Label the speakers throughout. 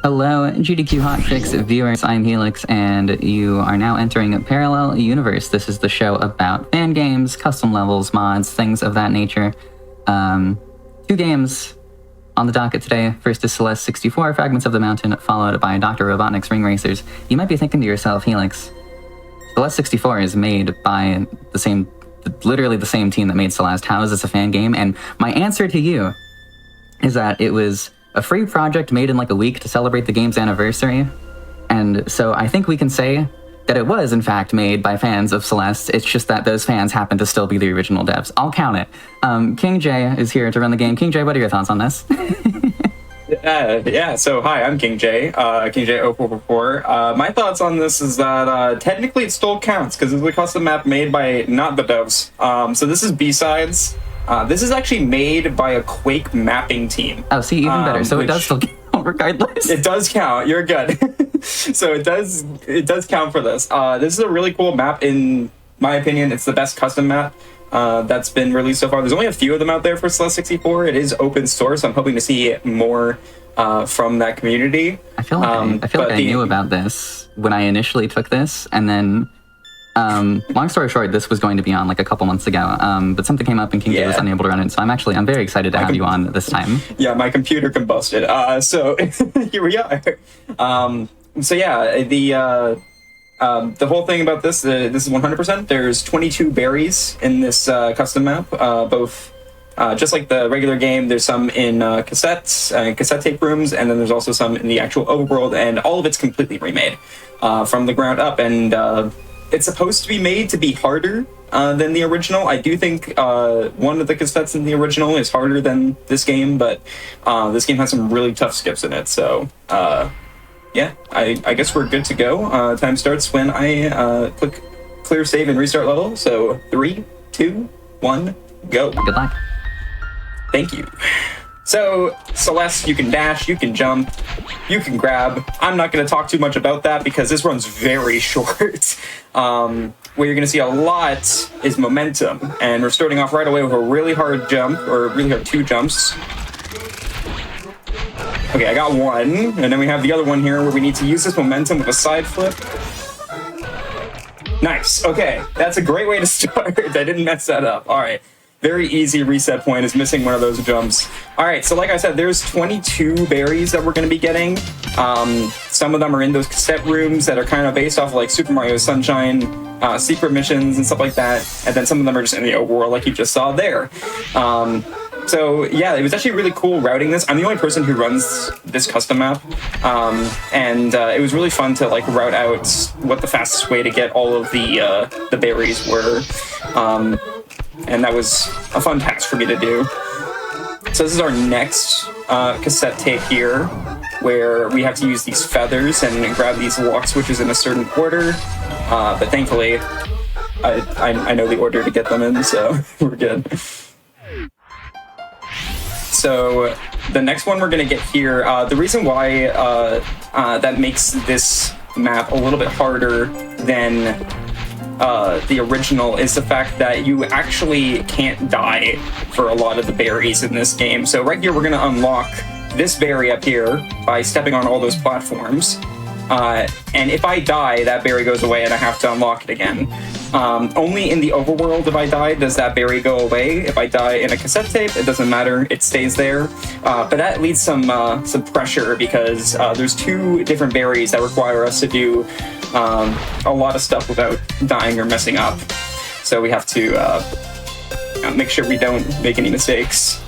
Speaker 1: Hello, GDQ Hotfix viewers, I'm Helix, and you are now entering a Parallel Universe. This is the show about fan games, custom levels, mods, things of that nature. Two games on the docket today. First is Celeste 64, Fragments of the Mountain, followed by Dr. Robotnik's Ring Racers. You might be thinking to yourself, Helix, Celeste 64 is made by literally the same team that made Celeste. How is this a fan game? And my answer to you is that it was a free project made in like a week to celebrate the game's anniversary. And so I think we can say that it was, in fact, made by fans of Celeste. It's just that those fans happen to still be the original devs. I'll count it. King J is here to run the game. King J, what are your thoughts on this?
Speaker 2: Yeah, so hi, I'm King J, King J0444. My thoughts on this is that technically it still counts because it's a custom map made by not the devs. So this is B-Sides. This is actually made by a Quake mapping team.
Speaker 1: Oh, see, even better. So it does still count regardless.
Speaker 2: It does count. You're good. So it does count for this. This is a really cool map. In my opinion, it's the best custom map that's been released so far. There's only a few of them out there for Celeste 64. It is open source. I'm hoping to see more from that community.
Speaker 1: I feel like I knew about this when I initially took this, and then long story short, this was going to be on like a couple months ago, but something came up and King J was unable to run it, so I'm very excited to have you on this time. Yeah,
Speaker 2: my computer combusted, so here we are. So yeah, the whole thing about this is 100%. There's 22 berries in this custom map, both just like the regular game. There's some in cassettes and cassette tape rooms, and then there's also some in the actual overworld, and all of it's completely remade from the ground up, and it's supposed to be made to be harder than the original. I do think one of the cassettes in the original is harder than this game, but this game has some really tough skips in it. So yeah, I guess we're good to go. Time starts when I click clear save and restart level. So 3, 2, 1, go.
Speaker 1: Good luck.
Speaker 2: Thank you. So, Celeste, you can dash, you can jump, you can grab. I'm not going to talk too much about that because this run's very short. What you're going to see a lot is momentum, and we're starting off right away with a really hard jump, or really hard 2 jumps. Okay, I got one, and then we have the other one here where we need to use this momentum with a side flip. Nice, okay, that's a great way to start. I didn't mess that up, all right. Very easy reset point is missing one of those jumps. All right, so like I said, there's 22 berries that we're going to be getting. Some of them are in those cassette rooms that are kind of based off of like Super Mario Sunshine, secret missions and stuff like that. And then some of them are just in the overworld like you just saw there. So yeah, it was actually really cool routing this. I'm the only person who runs this custom map. And it was really fun to like route out what the fastest way to get all of the berries were. And that was a fun task for me to do. So this is our next cassette tape here, where we have to use these feathers and grab these lock switches in a certain order. But thankfully, I know the order to get them in, so we're good. So the next one we're going to get here, the reason why that makes this map a little bit harder than the original is the fact that you actually can't die for a lot of the berries in this game. So right here, we're going to unlock this berry up here by stepping on all those platforms. And if I die, that berry goes away and I have to unlock it again. Only in the overworld, if I die, does that berry go away. If I die in a cassette tape, it doesn't matter, it stays there. But that leads some pressure because there's 2 different berries that require us to do a lot of stuff without dying or messing up. So we have to make sure we don't make any mistakes.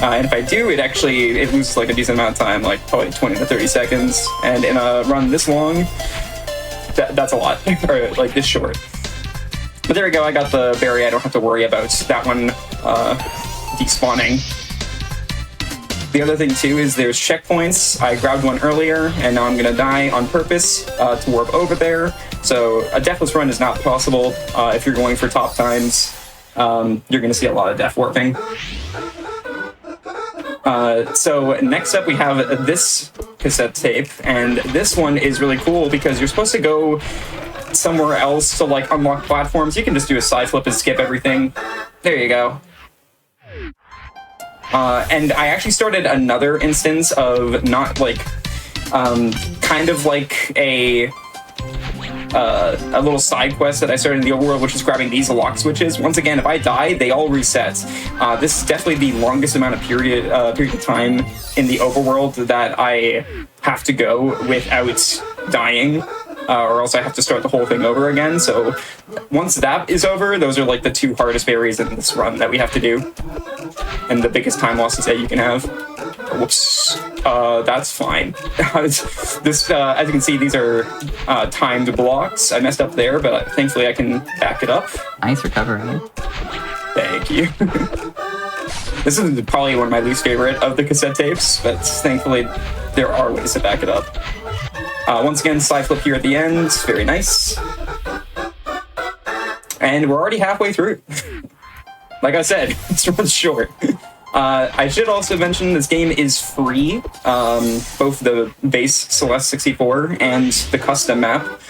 Speaker 2: And if I do, it loses like a decent amount of time, like probably 20 to 30 seconds. And in a run this long, that's a lot, or like this short. But there we go, I got the berry. I don't have to worry about that one despawning. The other thing too is there's checkpoints. I grabbed one earlier, and now I'm gonna die on purpose to warp over there. So a deathless run is not possible if you're going for top times. You're gonna see a lot of death warping. So next up we have this cassette tape, and this one is really cool because you're supposed to go somewhere else to like unlock platforms. You can just do a side flip and skip everything. There you go. And I actually started another instance of not like kind of like a little side quest that I started in the overworld, which is grabbing these lock switches. Once again, if I die, they all reset. This is definitely the longest amount of period of time in the overworld that I have to go without dying, or else I have to start the whole thing over again. So once that is over, those are like the 2 hardest berries in this run that we have to do, and the biggest time losses that you can have. Whoops. That's fine. This, as you can see, these are timed blocks. I messed up there, but thankfully I can back it up.
Speaker 1: Nice recovery.
Speaker 2: Thank you. This is probably one of my least favorite of the cassette tapes, but thankfully there are ways to back it up. Once again, side flip here at the end. Very nice. And we're already halfway through. Like I said, this one's short. I should also mention this game is free, both the base Celeste 64 and the custom map.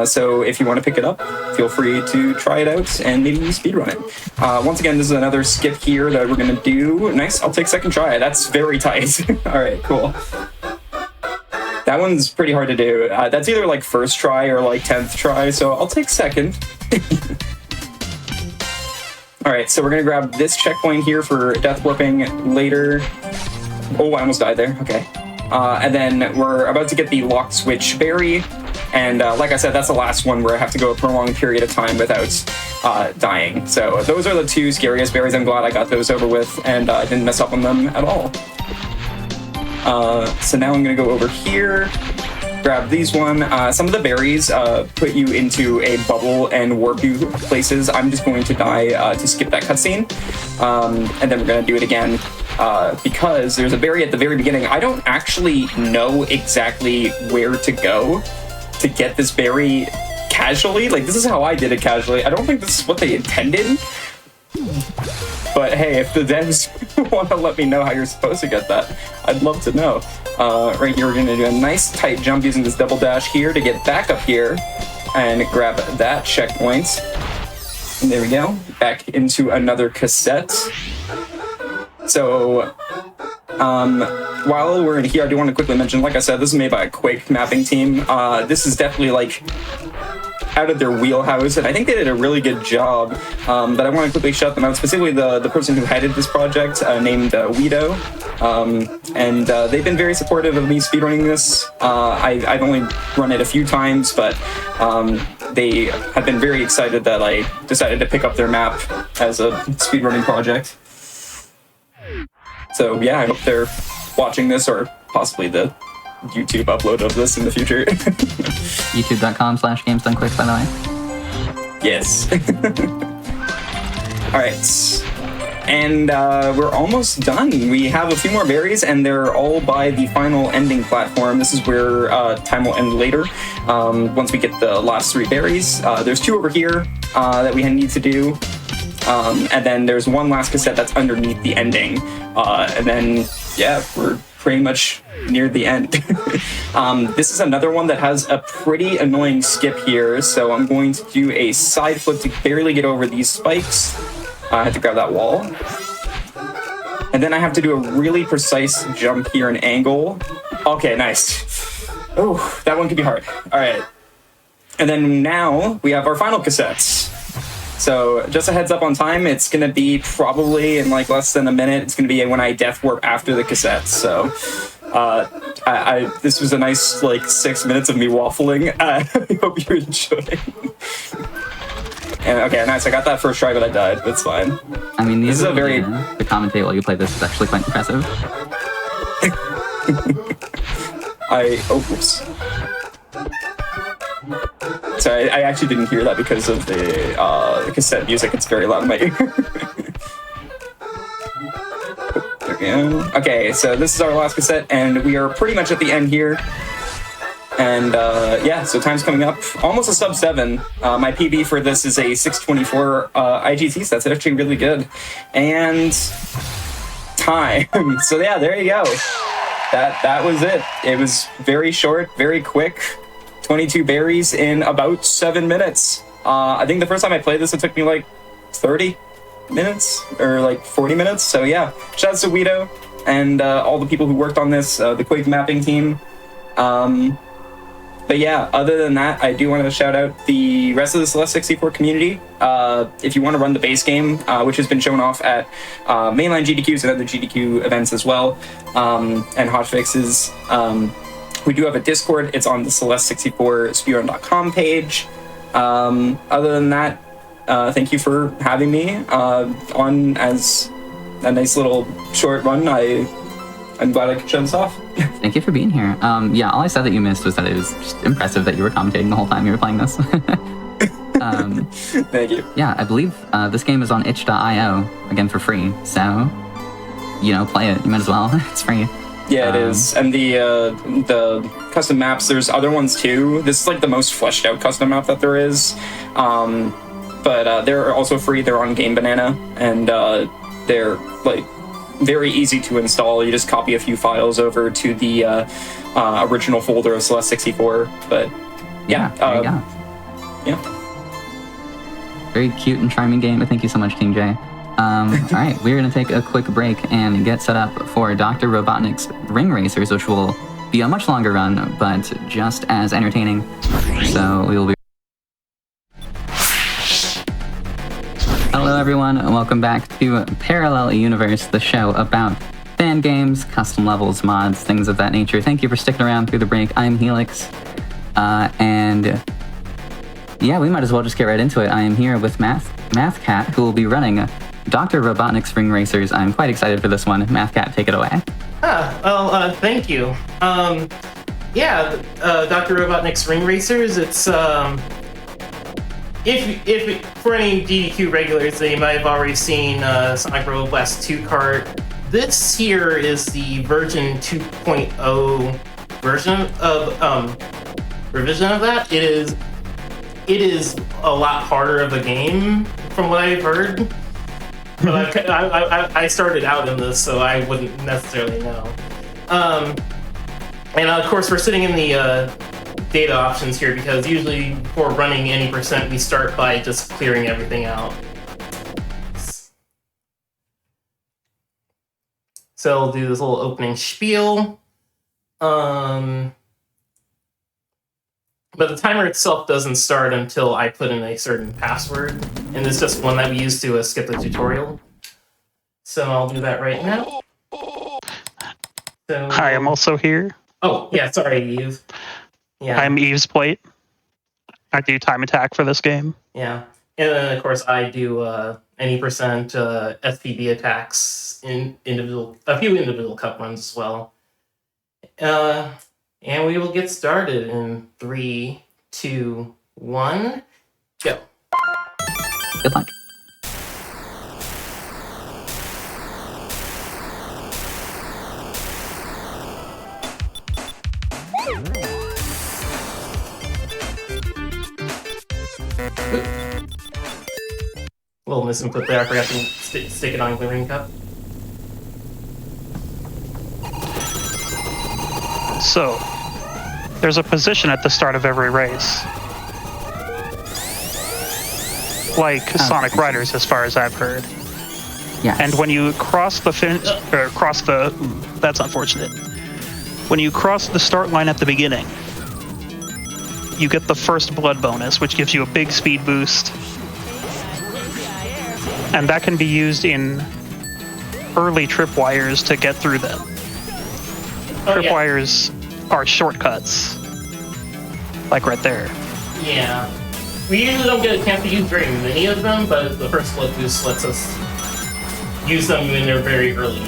Speaker 2: So if you want to pick it up, feel free to try it out and maybe speedrun it. Once again, this is another skip here that we're going to do. Nice, I'll take second try. That's very tight. All right, cool. That one's pretty hard to do. That's either like first try or like 10th try, so I'll take second. All right, so we're gonna grab this checkpoint here for death warping later. Oh, I almost died there, okay. And then we're about to get the lock switch berry. And like I said, that's the last one where I have to go a prolonged period of time without dying. So those are the 2 scariest berries. I'm glad I got those over with and I didn't mess up on them at all. So now I'm gonna go over here, grab these some of the berries put you into a bubble and warp you places. I'm just going to die to skip that cutscene, and then we're going to do it again because there's a berry at the very beginning. I don't actually know exactly where to go to get this berry casually. Like, this is how I did it casually. I don't think this is what they intended. But hey, if the devs want to let me know how you're supposed to get that, I'd love to know. Right here, we're going to do a nice tight jump using this double dash here to get back up here and grab that checkpoint. And there we go, back into another cassette. So, while we're in here, I do want to quickly mention, like I said, this is made by a Quake mapping team. This is definitely like out of their wheelhouse, and I think they did a really good job. But I want to quickly shout them out, specifically the person who headed this project, named Weedo. And they've been very supportive of me speedrunning this. I've only run it a few times, but they have been very excited that I decided to pick up their map as a speedrunning project. So yeah, I hope they're watching this, or possibly the YouTube upload of this in the future.
Speaker 1: YouTube.com/GamesDoneQuick, by the way.
Speaker 2: Yes. All right. And we're almost done. We have a few more berries, and they're all by the final ending platform. This is where time will end later, once we get the last 3 berries. There's 2 over here that we need to do. And then there's one last cassette that's underneath the ending. And then, yeah, we're pretty much near the end. This is another one that has a pretty annoying skip here, so I'm going to do a side flip to barely get over these spikes. I have to grab that wall. And then I have to do a really precise jump here, an angle. Okay, nice. Oh, that one could be hard. All right. And then now we have our final cassettes. So just a heads up on time, it's going to be probably in like less than a minute. It's going to be when I death warp after the cassettes. So this was a nice like 6 minutes of me waffling. I hope you enjoyed. And okay, nice. I got that first try, but I died. It's fine.
Speaker 1: I mean,
Speaker 2: this is a very
Speaker 1: to commentate while you play this is actually quite impressive.
Speaker 2: Oops. Sorry, I actually didn't hear that because of the cassette music. It's very loud in my ear. There we go. Okay, so this is our last cassette, and we are pretty much at the end here. And yeah, so time's coming up. Almost a sub 7. My PB for this is a 6:24 IGT, so that's actually really good. And time. So yeah, there you go. That was it. It was very short, very quick. 22 berries in about 7 minutes. I think the first time I played this, it took me like 30 minutes or like 40 minutes. So yeah, shout out to Weedo and all the people who worked on this, the Quake mapping team. But yeah, other than that, I do want to shout out the rest of the Celeste 64 community. If you want to run the base game, which has been shown off at mainline GDQs and other GDQ events as well, and hotfixes, we do have a Discord. It's on the Celeste64 speedrun.com page. Other than that, thank you for having me on as a nice little short run. I'm glad I could show this off.
Speaker 1: Thank you for being here. Yeah, all I said that you missed was that it was just impressive that you were commentating the whole time you were playing this.
Speaker 2: Thank you.
Speaker 1: Yeah, I believe this game is on itch.io, again for free, so, play it. You might as well. It's free.
Speaker 2: Yeah, it is. And the custom maps, there's other ones too. This is like the most fleshed out custom map that there is. But they're also free. They're on Game Banana, and they're like very easy to install. You just copy a few files over to the original folder of Celeste 64. But yeah,
Speaker 1: there you go.
Speaker 2: Yeah.
Speaker 1: Very cute and charming game. Thank you so much, King J. All right, we're going to take a quick break and get set up for Dr. Robotnik's Ring Racers, which will be a much longer run, but just as entertaining. So we will be... Hello, everyone, and welcome back to Parallel Universe, the show about fan games, custom levels, mods, things of that nature. Thank you for sticking around through the break. I'm Helix, and yeah, we might as well just get right into it. I am here with Math Cat, who will be running Dr. Robotnik's Ring Racers. I'm quite excited for this one. Math Cat, take it away.
Speaker 3: Thank you. Dr. Robotnik's Ring Racers, it's, if for any GDQ regulars, they might have already seen Sonic Robo Blast 2 cart. This here is the version 2.0 version of, revision of that. It is a lot harder of a game, from what I've heard. But I started out in this, so I wouldn't necessarily know. And of course, we're sitting in the data options here because usually for running any percent, we start by just clearing everything out. So I'll do this little opening spiel. But the timer itself doesn't start until I put in a certain password, and it's just one that we use to skip the tutorial. So I'll do that right now. So,
Speaker 4: hi, I'm also here.
Speaker 3: Oh, yeah, sorry, Eve. Yeah.
Speaker 4: I'm Eve's Plate. I do time attack for this game.
Speaker 3: Yeah. And then, of course, I do any percent FPB attacks in a few individual cup runs as well. And we will get started in 3, 2, 1, go.
Speaker 1: Good luck.
Speaker 3: Little misinput there. I forgot to stick it on Glimmering Cup.
Speaker 4: So, there's a position at the start of every race. Like Sonic Riders, as far as I've heard.
Speaker 1: Yes.
Speaker 4: And when you cross the that's unfortunate. When you cross the start line at the beginning, you get the first blood bonus, which gives you a big speed boost. And that can be used in early tripwires to get through them. Tripwires are shortcuts. Like right there.
Speaker 3: Yeah. We usually don't get a chance to use very many of them, but the first blood boost lets us use them when they're very early.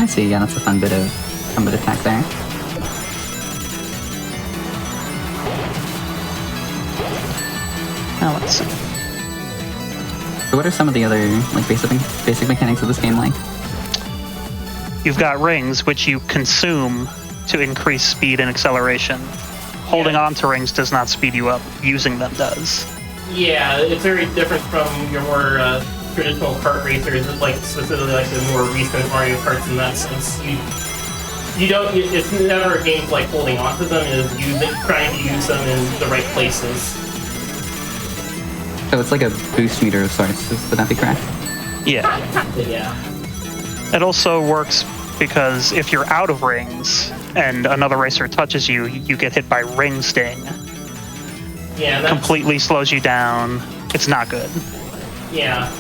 Speaker 1: I see, yeah, that's a fun bit of attack there.
Speaker 4: Now let's see.
Speaker 1: So what are some of the other basic mechanics of this game like?
Speaker 4: You've got rings, which you consume to increase speed and acceleration. Holding on to rings does not speed you up. Using them does.
Speaker 3: Yeah, it's very different from your more traditional kart racers, like specifically like the more recent Mario Karts in that sense. You don't. It's never games like holding on to them. It's trying to use them in the right places.
Speaker 1: So it's like a boost meter of sorts. Would that be correct?
Speaker 4: Yeah.
Speaker 3: Yeah.
Speaker 4: It also works because if you're out of rings and another racer touches you, you get hit by ring sting.
Speaker 3: Yeah, that's...
Speaker 4: Completely slows you down. It's not good.
Speaker 3: Yeah.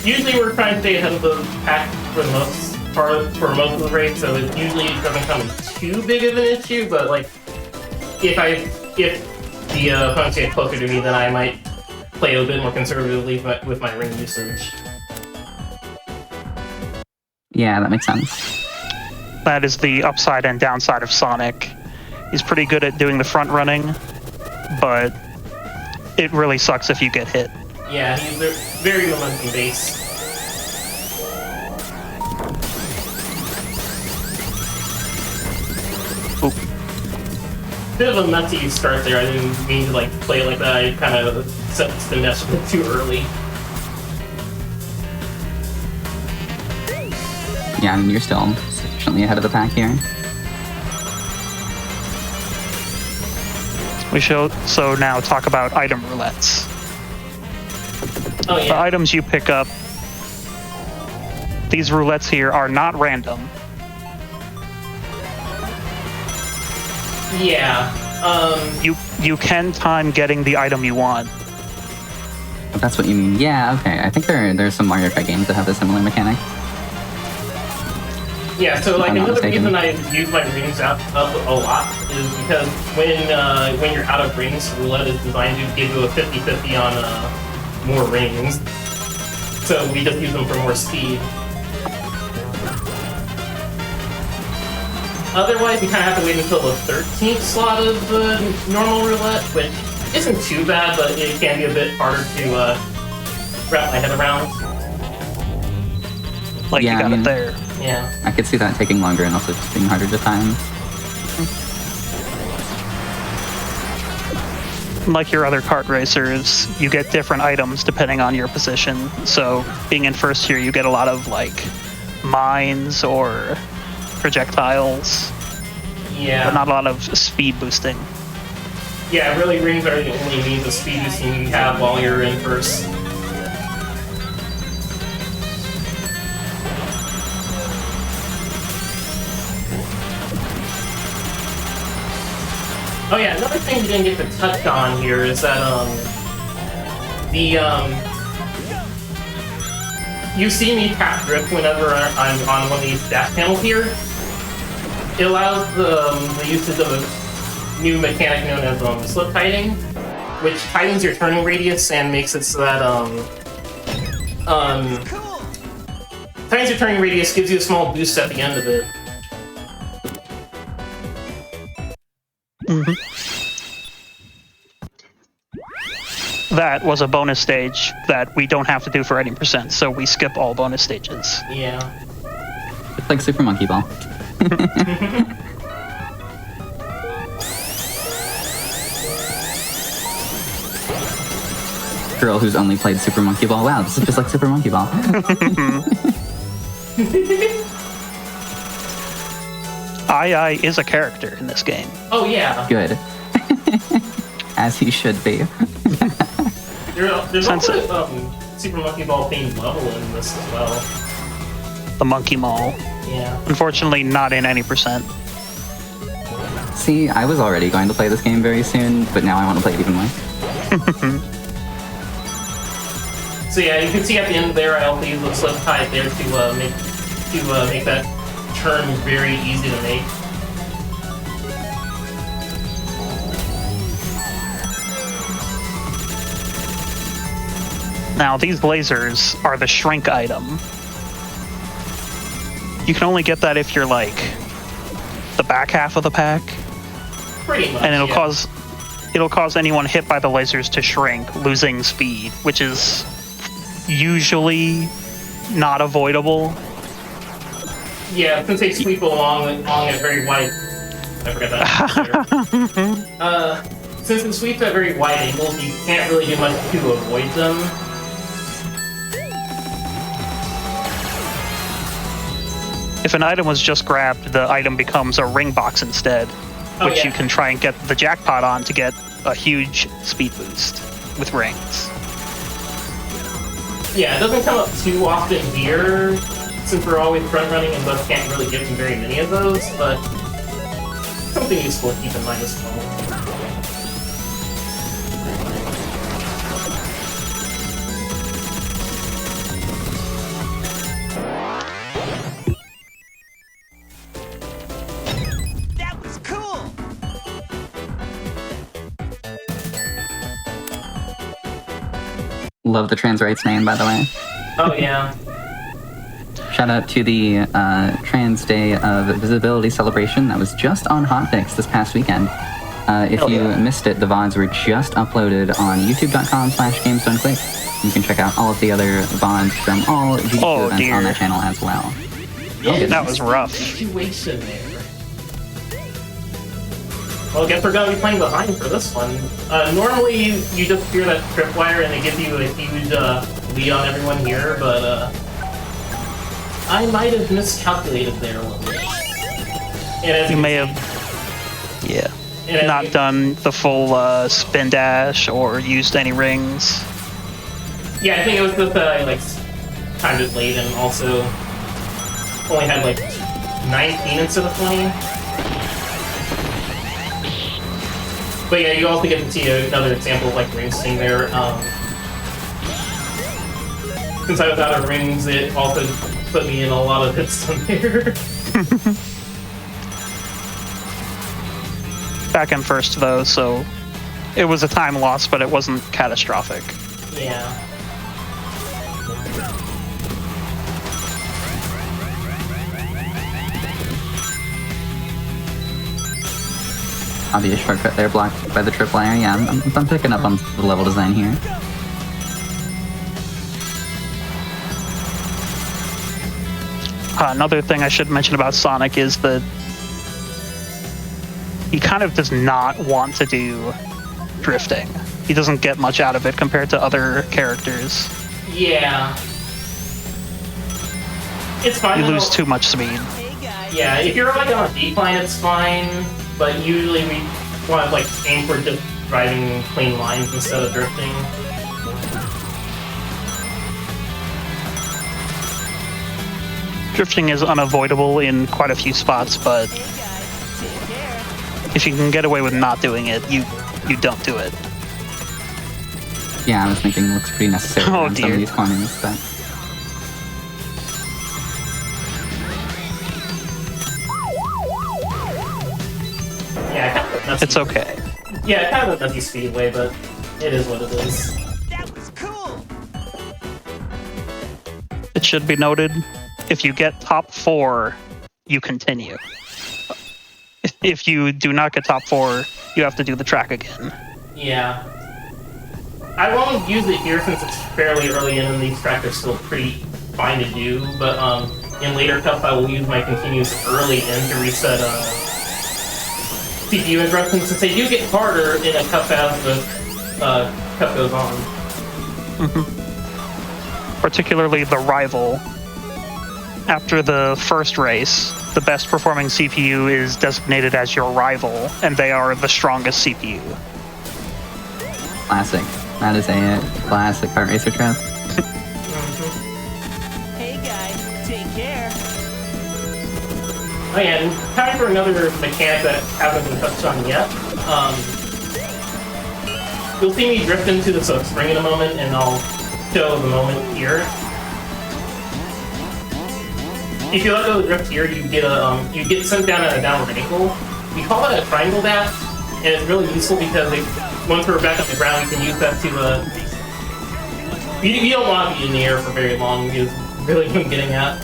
Speaker 3: Usually we're trying to stay ahead of the pack for the most part, for most of the race, so it usually doesn't come too big of an issue, but like, if the opponents get closer to me, then I might play a bit more conservatively with my ring usage.
Speaker 1: Yeah, that makes sense.
Speaker 4: That is the upside and downside of Sonic. He's pretty good at doing the front running, but it really sucks if you get hit.
Speaker 3: Yeah, he's very momentum based.
Speaker 4: Oop.
Speaker 3: Bit of a nutty start there. I didn't mean to like play it like that. I kind of set the nest a bit too early.
Speaker 1: Yeah, I mean, you're still sufficiently ahead of the pack here.
Speaker 4: We shall so now talk about item roulettes.
Speaker 3: Oh yeah.
Speaker 4: The items you pick up, these roulettes here are not random.
Speaker 3: Yeah.
Speaker 4: You can time getting the item you want.
Speaker 1: If that's what you mean. Yeah, okay. I think there's some Mario Kart games that have a similar mechanic.
Speaker 3: Yeah, so like
Speaker 1: I'm not
Speaker 3: another
Speaker 1: mistaken.
Speaker 3: reason I use my rings up a lot is because when you're out of rings, roulette is designed to give you a 50-50 on more rings. So we just use them for more speed. Otherwise, you kind of have to wait until the 13th slot of normal roulette, which isn't too bad, but it can be a bit harder to wrap my head around.
Speaker 4: Like
Speaker 1: Yeah,
Speaker 4: you got
Speaker 1: I mean-
Speaker 4: it there.
Speaker 3: Yeah.
Speaker 1: I could see that taking longer and also just being harder to time.
Speaker 4: Like your other kart racers, you get different items depending on your position. So being in first here, you get a lot of like mines or projectiles,
Speaker 3: Yeah.
Speaker 4: but not a lot of speed boosting.
Speaker 3: Yeah, really, rings are the only means of speed boosting you have while you're in first. Oh yeah, another thing we didn't get to touch on here is that you see me tap drift whenever I'm on one of these dash panels here. It allows the usage of a new mechanic known as slip tiding, which tightens your turning radius and makes it so that tightens your turning radius, gives you a small boost at the end of it.
Speaker 4: That was a bonus stage that we don't have to do for 80%, so we skip all bonus stages.
Speaker 3: Yeah.
Speaker 1: It's like Super Monkey Ball. Girl who's only played Super Monkey Ball. Wow, this is just like Super Monkey Ball.
Speaker 4: II is a character in this game.
Speaker 3: Oh yeah.
Speaker 1: Good. As he should be.
Speaker 3: There's
Speaker 4: Sense
Speaker 3: also a Super Monkey Ball themed level in this as well.
Speaker 4: The Monkey Mall.
Speaker 3: Yeah.
Speaker 4: Unfortunately, not in any percent.
Speaker 1: See, I was already going to play this game very soon, but now I want to play it even more.
Speaker 3: So yeah, you can see at the end there, I also use the slip tide there to make that turn very easy to make.
Speaker 4: Now, these lasers are the shrink item. You can only get that if you're like the back half of the pack,
Speaker 3: Pretty much.
Speaker 4: and
Speaker 3: yeah.
Speaker 4: it'll cause anyone hit by the lasers to shrink, losing speed, which is usually not avoidable.
Speaker 3: Yeah, since they sweep along at very wide. I forgot that. Since it sweeps at very wide angles, you can't really do much to avoid them.
Speaker 4: If an item was just grabbed, the item becomes a ring box instead,
Speaker 3: Oh,
Speaker 4: which
Speaker 3: yeah.
Speaker 4: you can try and get the jackpot on to get a huge speed boost with rings.
Speaker 3: Yeah, it doesn't come up too often here, since we're always front running and thus can't really give them very many of those, but something useful to keep in mind as well.
Speaker 5: That was cool!
Speaker 1: Love the trans rights name, by the way.
Speaker 3: Oh yeah.
Speaker 1: Shout out to the Trans Day of Visibility celebration that was just on Hotfix this past weekend. If you missed it, the VODs were just uploaded on youtube.com/gamesdonequick. You can check out all of the other VODs from all GDQ events on that channel as well.
Speaker 3: Yeah,
Speaker 4: that was rough.
Speaker 3: Situation there. Well, I guess we're gonna be playing behind for this one. Normally, you just hear that tripwire and they give you a huge lead on everyone here, but I might have miscalculated there a little bit. And
Speaker 4: You may have, not done the full spin dash or used any rings.
Speaker 3: Yeah, I think it was just that I timed it late and also only had 19 instead of 20. But yeah, you also get to see another example of ring sting there. Since I was out of rings, it also put me in a lot of hits on there.
Speaker 4: Back in first though, so it was a time loss, but it wasn't catastrophic.
Speaker 3: Yeah.
Speaker 1: Obvious shortcut there, blocked by the tripwire. Yeah, I'm picking up on the level design here.
Speaker 4: Another thing I should mention about Sonic is that he kind of does not want to do drifting. He doesn't get much out of it compared to other characters.
Speaker 3: Yeah. It's fine.
Speaker 4: You lose too much speed.
Speaker 3: Yeah, if you're on a decline, it's fine. But usually we want to aim for just driving clean lines instead of drifting.
Speaker 4: Drifting is unavoidable in quite a few spots, but if you can get away with not doing it, you don't do it.
Speaker 1: Yeah, I was thinking it looks pretty necessary on some of these corners, but...
Speaker 3: Yeah,
Speaker 4: it's okay.
Speaker 3: Yeah, kind of a messy speedway, but it is what it is.
Speaker 5: That was cool!
Speaker 4: It should be noted, if you get top 4, you continue. If you do not get top 4, you have to do the track again.
Speaker 3: Yeah. I won't use it here since it's fairly early in and these tracks are still pretty fine to do, but in later cups I will use my continues early in to reset CPU interruptions since they do get harder in a cup as the cup goes on.
Speaker 4: Particularly the rival. After the first race, the best performing CPU is designated as your rival, and they are the strongest CPU.
Speaker 1: Classic. That is a classic kart racer trap.
Speaker 5: Hey guys, take care.
Speaker 3: Oh yeah, and time for another mechanic that hasn't been touched on yet. You'll see me drift into the spring in a moment, and I'll show the moment here. If you let go of the drift here, you get sent down at a downward angle. We call it a triangle dash, and it's really useful because once we're back on the ground, you can use that to you don't want to be in the air for very long. Is really what I'm getting at.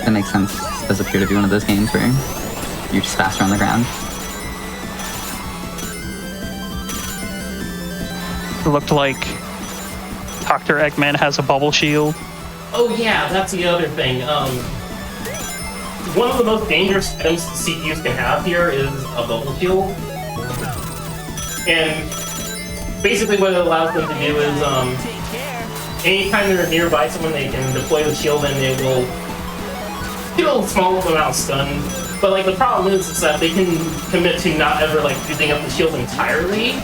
Speaker 1: That makes sense. This does appear to be one of those games where you're just faster on the ground.
Speaker 4: It looked like Dr. Eggman has a bubble shield.
Speaker 3: Oh yeah, that's the other thing. One of the most dangerous items CPUs can have here is a bubble shield. And basically what it allows them to do is, anytime they're nearby someone, they can deploy the shield and it will get a small amount of stun. But the problem is that they can commit to not ever using up the shield entirely,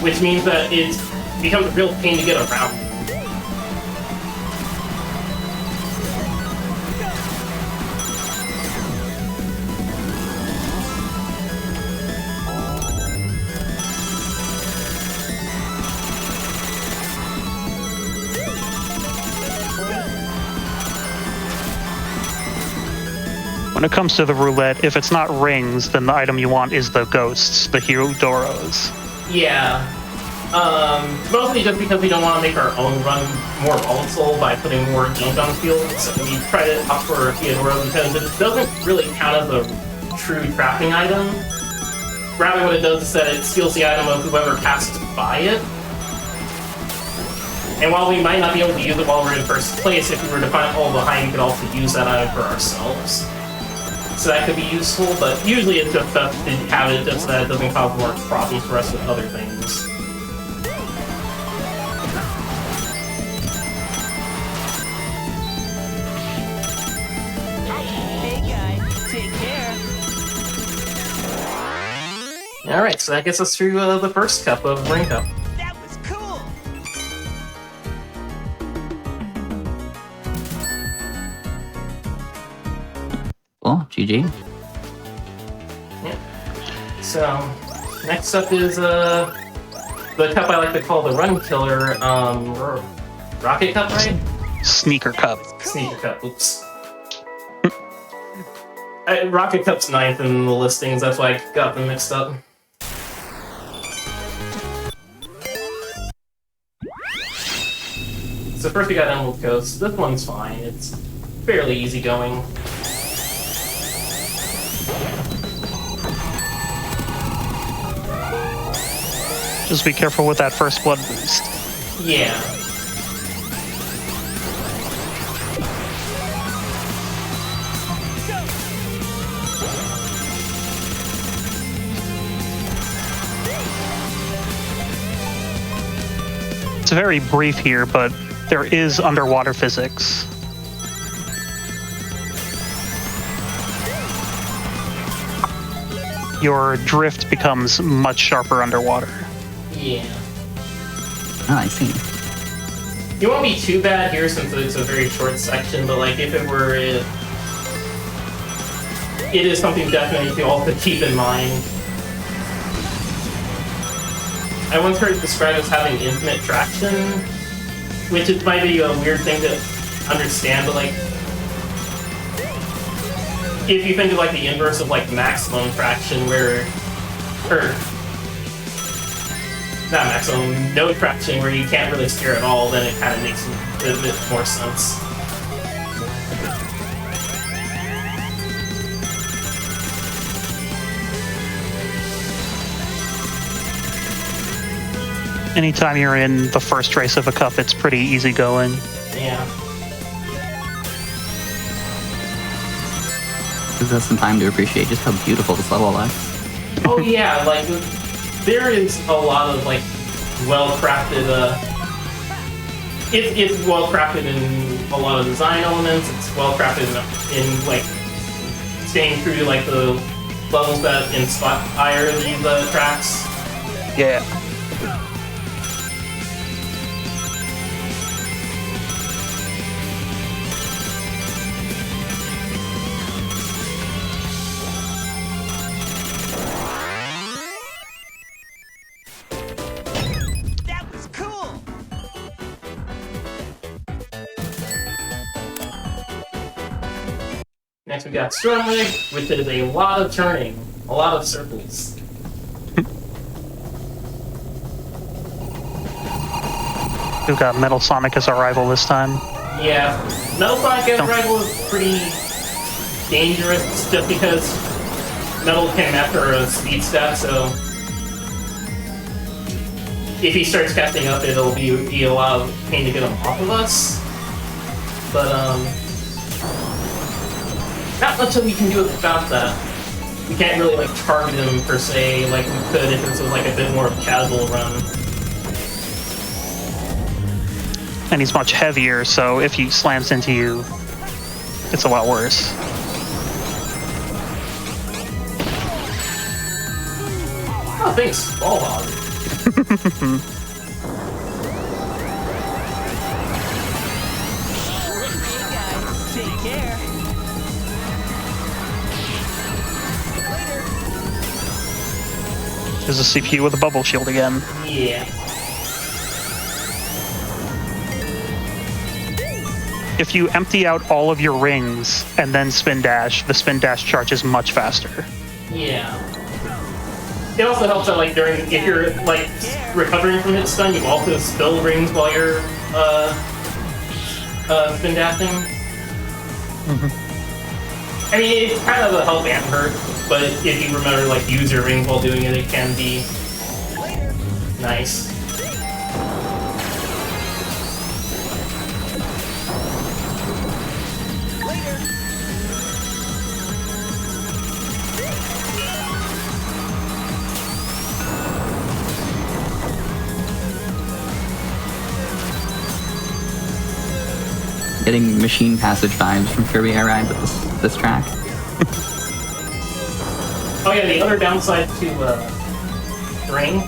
Speaker 3: which means that it's becomes a real pain to get around.
Speaker 4: When it comes to the roulette, if it's not rings, then the item you want is the ghosts, the Doros.
Speaker 3: Yeah. Mostly just because we don't want to make our own run more volatile by putting more junk on the field. So we try to opt for Theodora because it doesn't really count as a true trapping item. Rather, what it does is that it steals the item of whoever passes by it. And while we might not be able to use it while we're in first place, if we were to find all behind, we could also use that item for ourselves. So that could be useful, but usually it's just best to have it just so that it doesn't cause more problems for us with other things.
Speaker 5: Hey guys, take care.
Speaker 3: Alright, so that gets us through the first cup of Ring Cup.
Speaker 5: That was cool.
Speaker 1: Cool, GG.
Speaker 3: Yeah. So, next up is the cup I like to call the Run Killer, Rocket Cup, right?
Speaker 4: Sneaker Cup.
Speaker 3: Sneaker Cup, oops. Rocket Cup's 9th in the listings, that's why I got them mixed up. So first we got Emerald Coast. This one's fine, it's fairly easygoing.
Speaker 4: Just be careful with that first blood boost.
Speaker 3: Yeah.
Speaker 4: It's very brief here, but there is underwater physics. Your drift becomes much sharper underwater.
Speaker 3: Yeah.
Speaker 1: Oh, I see.
Speaker 3: It won't be too bad here since it's a very short section, but like if it were, it is something definitely to also keep in mind. I once heard it described as having infinite traction, which it might be a weird thing to understand, but like, if you think of like the inverse of like maximum traction where, or, not maximum, no traction where you can't really steer at all, then it kind of makes a bit more sense.
Speaker 4: Anytime you're in the first race of a cup, it's pretty easy going.
Speaker 3: Yeah.
Speaker 1: Gives us some time to appreciate just how beautiful this level looks.
Speaker 3: Oh yeah, like, there is a lot of like well-crafted, it's well-crafted in a lot of design elements, it's well-crafted in like staying true to like the levels that inspire these tracks.
Speaker 4: Yeah.
Speaker 5: That was cool.
Speaker 3: Next we got Storm Rig, which is a lot of turning, a lot of circles.
Speaker 4: We've got Metal Sonic as our rival this time.
Speaker 3: Yeah, Metal Sonic as rival is pretty dangerous just because Metal can master a speed stat, so if he starts catching up, it'll be a lot of pain to get him off of us. But, not much that we can do about that. We can't really, like, target him, per se, like we could if this was, like, a bit more of a casual run.
Speaker 4: And he's much heavier, so if he slams into you, it's a lot worse.
Speaker 3: Oh, thanks, Ball Hog.
Speaker 4: There's a CPU with a bubble shield again.
Speaker 3: Yeah.
Speaker 4: If you empty out all of your rings and then spin dash, the spin dash charges much faster.
Speaker 3: Yeah. It also helps that, like, if you're, like, recovering from hit stun, you also spill rings while you're, spin dashing. I mean, it's kind of a help and hurt, but if you remember, like, use your rings while doing it, it can be nice.
Speaker 1: Getting machine passage vibes from Kirby Air Ride with this track.
Speaker 3: Oh yeah, the other downside to Ring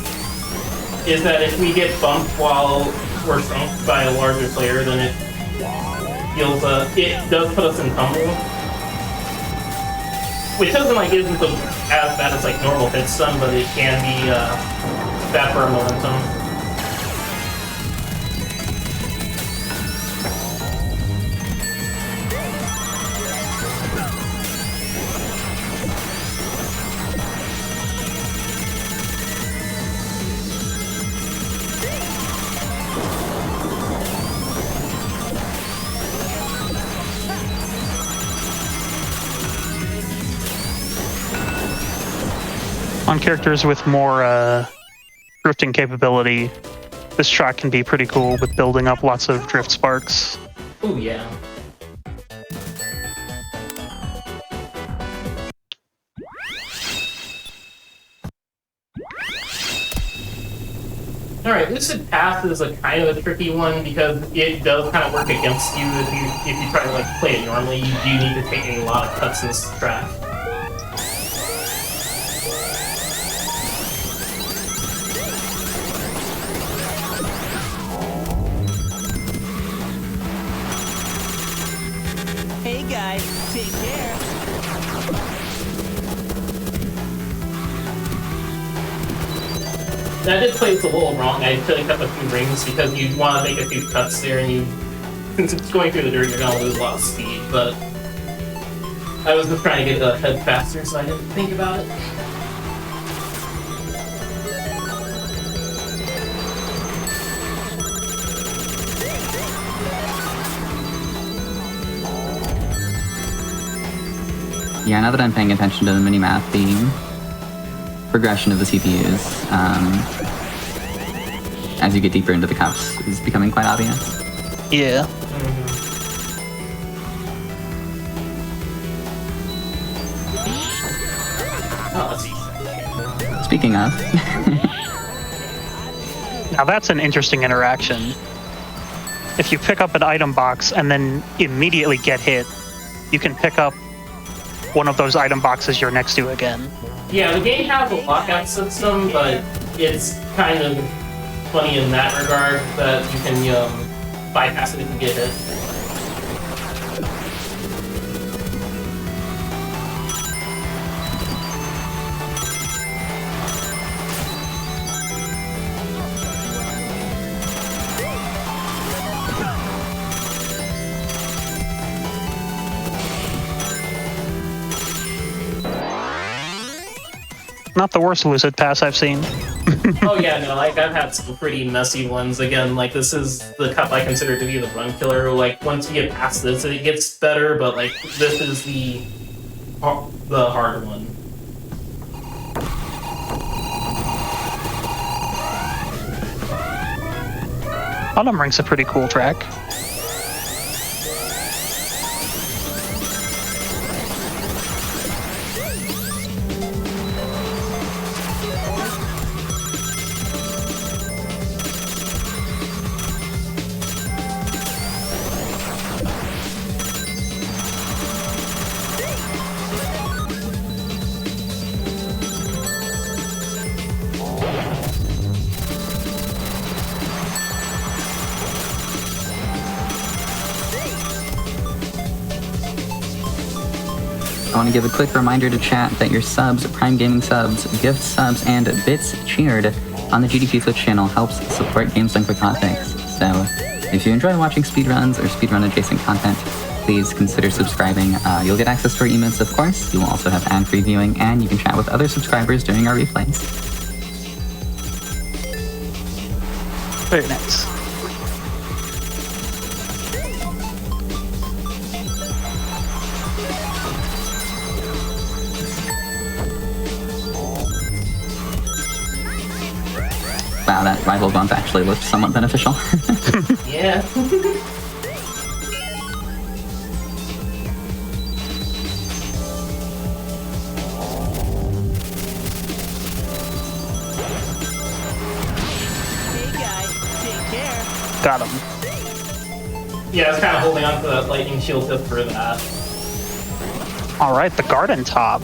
Speaker 3: is that if we get bumped while we're sunk by a larger player, then it feels it does put us in tumble. Which doesn't isn't as bad as like normal hit stun, but it can be bad for our momentum.
Speaker 4: On characters with more drifting capability, this track can be pretty cool with building up lots of drift sparks.
Speaker 3: Oh yeah. Alright, Lucid Path is a kind of a tricky one because it does kind of work against you if you try to like play it normally. You do need to take a lot of cuts in this track.
Speaker 5: Hey guys, take care.
Speaker 3: I did play this a little wrong. I could have kept a few rings because you want to make a few cuts there, and since it's going through the dirt, you're gonna lose a lot of speed. But I was just trying to get ahead faster, so I didn't think about it.
Speaker 1: Yeah, now that I'm paying attention to the mini-map, the progression of the CPUs as you get deeper into the cups is becoming quite obvious.
Speaker 4: Yeah.
Speaker 3: Oh, let's see.
Speaker 1: Speaking of,
Speaker 4: Now that's an interesting interaction. If you pick up an item box and then immediately get hit, you can pick up one of those item boxes you're next to again.
Speaker 3: Yeah, the game has a lockout system, but it's kind of funny in that regard that you can bypass it if you get hit.
Speaker 4: Not the worst Lucid Pass I've seen.
Speaker 3: Oh yeah, no, like I've had some pretty messy ones. Again, like this is the cup I consider to be the run killer. Like once you get past this, it gets better, but like this is the hard one.
Speaker 4: Autumn Ring's a pretty cool track.
Speaker 1: want to give a quick reminder to chat that your subs, Prime Gaming subs, gift subs, and bits cheered on the GDQ Twitch channel helps support Games Done Quick Hotfix. So if you enjoy watching speedruns or speedrun adjacent content, please consider subscribing. You'll get access to our emotes, of course. You will also have ad-free viewing, and you can chat with other subscribers during our replays.
Speaker 4: Very nice.
Speaker 1: Wow, that rival bump actually looked somewhat beneficial.
Speaker 3: Yeah.
Speaker 5: Hey guys, take care.
Speaker 4: Got him.
Speaker 3: Yeah, I was kind of holding on to that lightning shield just for that.
Speaker 4: All right, the garden top.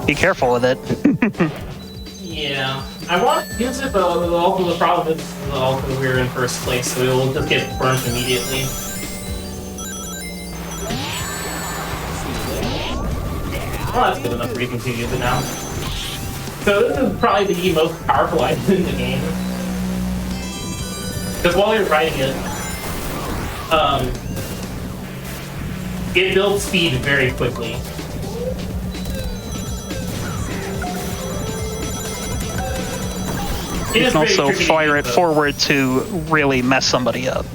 Speaker 4: Be careful with it.
Speaker 3: Yeah. I want to use it, but also the problem is also we're in first place, so we'll just get burnt immediately. Well, that's good enough reason to use it now. So this is probably the most powerful item in the game. Because while you're riding it, it builds speed very quickly.
Speaker 4: You can also fire it forward to really mess somebody up.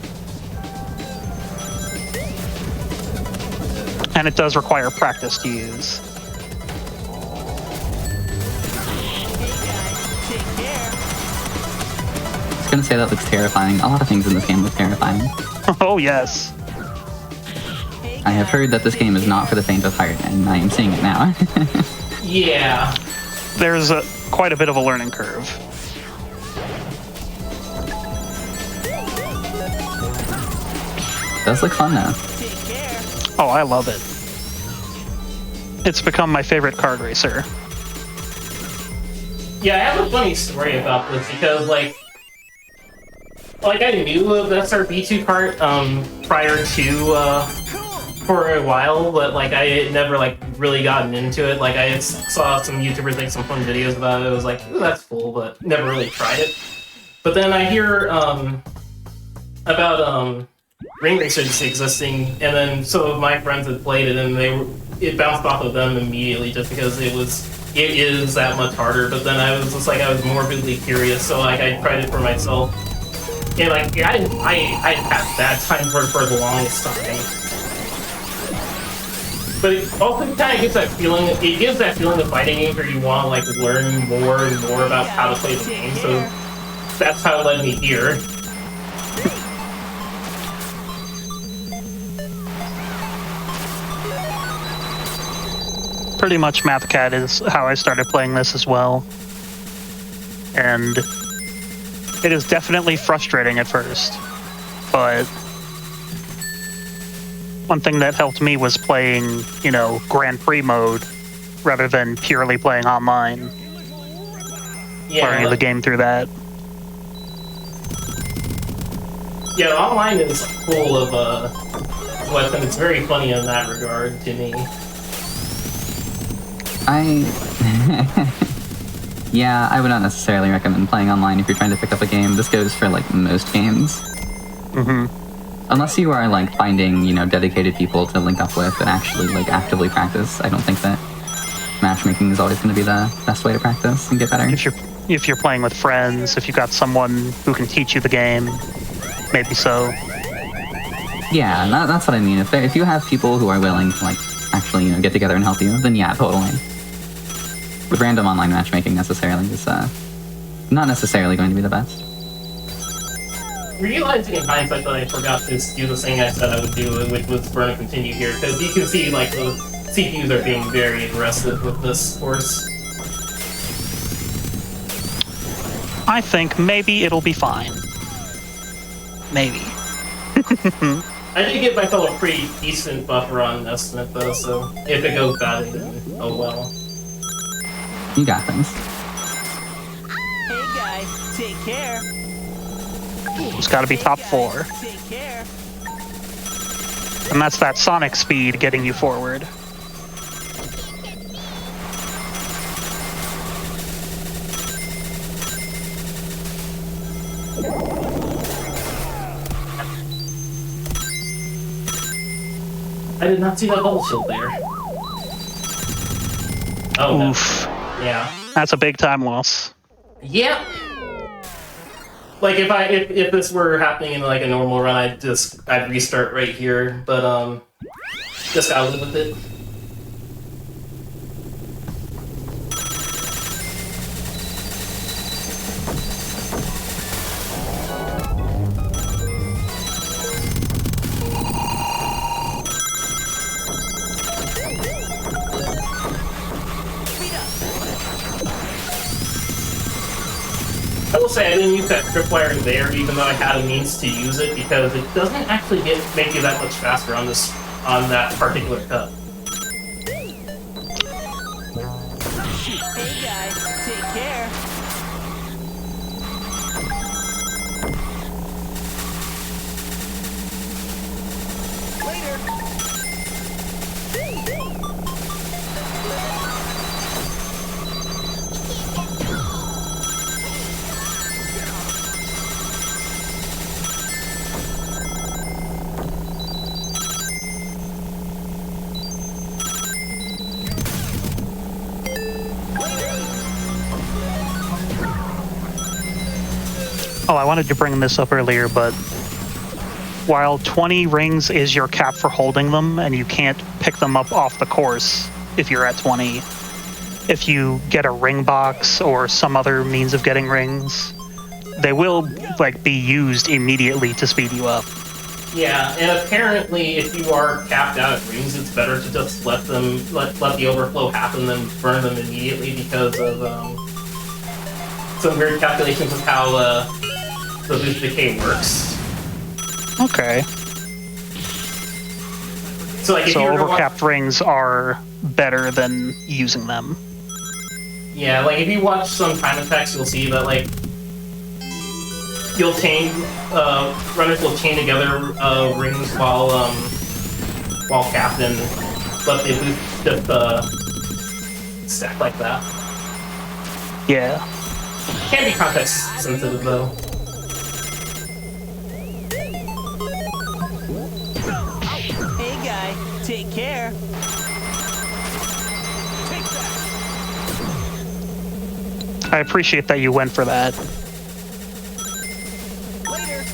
Speaker 4: And it does require practice to use.
Speaker 5: Hey guys, take care.
Speaker 1: I was gonna say that looks terrifying. A lot of things in this game look terrifying.
Speaker 4: Oh, yes.
Speaker 5: Hey
Speaker 1: I have
Speaker 5: guys,
Speaker 1: heard that this game is not for the faint of heart, and I am seeing it now.
Speaker 3: Yeah.
Speaker 4: There's quite a bit of a learning curve.
Speaker 1: Does look fun though.
Speaker 5: take care.
Speaker 4: Oh, I love it. It's become my favorite kart racer.
Speaker 3: Yeah, I have a funny story about this because, like I knew of the SRB2 cart prior to for a while, but like I had never like really gotten into it. Like I saw some YouTubers make some fun videos about it. I was like, ooh, that's cool, but never really tried it. But then I hear about ring racers existing, and then some of my friends had played it, and it bounced off of them immediately just because it is that much harder. But then I was just like, I was morbidly curious, so like I tried it for myself, and like I had bad time for it for the longest time. But it also kind of gives that feeling. It gives that feeling of fighting games where you want to like learn more and more about how to play the game. So that's how it led me here.
Speaker 4: Pretty much MathCat is how I started playing this as well. And it is definitely frustrating at first, but one thing that helped me was playing, Grand Prix mode rather than purely playing online. Learning the game through that.
Speaker 3: Yeah, online is full of weapons. It's very funny in that regard to me.
Speaker 1: Yeah, I would not necessarily recommend playing online if you're trying to pick up a game. This goes for like most games.
Speaker 4: Mm-hmm.
Speaker 1: Unless you are like finding, dedicated people to link up with and actually like actively practice. I don't think that matchmaking is always going to be the best way to practice and get better.
Speaker 4: If you're playing with friends, if you got someone who can teach you the game, maybe so.
Speaker 1: Yeah, that's what I mean. If you have people who are willing to like actually, get together and help you, then yeah, totally. With random online matchmaking necessarily is not necessarily going to be the best.
Speaker 3: Realizing in hindsight that I forgot to do the thing I said I would do, which was burn and continue here, because you can see like the CPUs are being very aggressive with this course.
Speaker 4: I think maybe it'll be fine. Maybe.
Speaker 3: I did give myself a pretty decent buffer on estimate though, so if it goes badly, then oh well.
Speaker 1: You got things.
Speaker 5: Hey guys, take care.
Speaker 4: It's got to be top 4.
Speaker 5: Take care.
Speaker 4: And that's that Sonic speed getting you forward.
Speaker 3: I did not see that bubble shield there. Oh, no.
Speaker 4: Oof.
Speaker 3: Yeah.
Speaker 4: That's a big time loss.
Speaker 3: Yep. Like if this were happening in like a normal run, I'd restart right here, but just gotta live with it. I will say I didn't use that tripwire there, even though I had a means to use it, because it doesn't actually make you that much faster on that particular cut.
Speaker 5: Hey guys, take care. Later.
Speaker 4: Oh, I wanted to bring this up earlier, but while 20 rings is your cap for holding them, and you can't pick them up off the course if you're at 20, if you get a ring box or some other means of getting rings, they will like be used immediately to speed you up.
Speaker 3: Yeah, and apparently if you are capped out at rings, it's better to just let the overflow happen than burn them immediately, because of some weird calculations of how the boost decay works.
Speaker 4: Okay.
Speaker 3: So like if
Speaker 4: So
Speaker 3: you were to
Speaker 4: overcapped rings are better than using them.
Speaker 3: Yeah, like if you watch some time attacks, you'll see that like runners will chain together rings while capped, and let the boost just stack like that.
Speaker 4: Yeah.
Speaker 3: Can be context sensitive though.
Speaker 5: Hey guy, take care. Take that.
Speaker 4: I appreciate that you went for that.
Speaker 5: Later.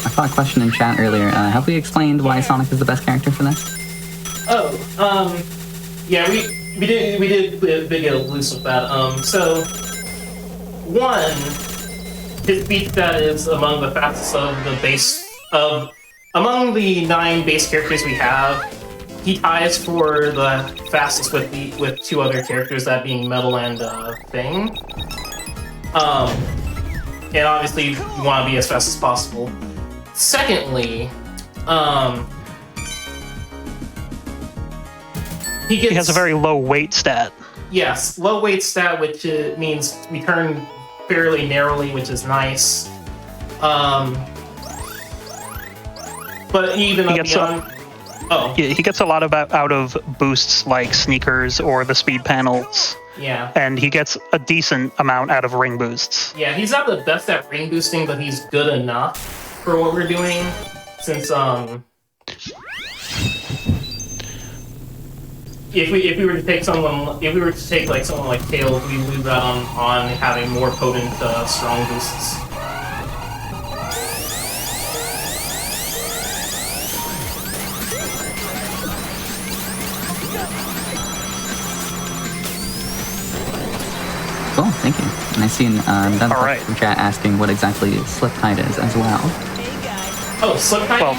Speaker 1: I saw a question in chat earlier. Have we explained why Sonic is the best character for this?
Speaker 3: Oh, yeah, we did big loose with that. So one, his beat stat is among the fastest among the 9 base characters we have. He ties for the fastest with 2 other characters, that being Metal and Thing. And obviously you want to be as fast as possible. Secondly, he
Speaker 4: has a very low weight stat.
Speaker 3: Yes, low weight stat, which means we turn fairly narrowly, which is nice. But even
Speaker 4: He gets he gets a lot out of boosts like sneakers or the speed panels.
Speaker 3: Yeah.
Speaker 4: And he gets a decent amount out of ring boosts.
Speaker 3: Yeah, he's not the best at ring boosting, but he's good enough for what we're doing. Since if we were to take like someone like Tails, we lose out on having more potent strong boosts.
Speaker 1: Cool, thank you. And I see another
Speaker 4: All right.
Speaker 1: from chat asking what exactly slip tide is as well.
Speaker 5: Hey guys.
Speaker 3: Oh, slip tiding?
Speaker 4: Well,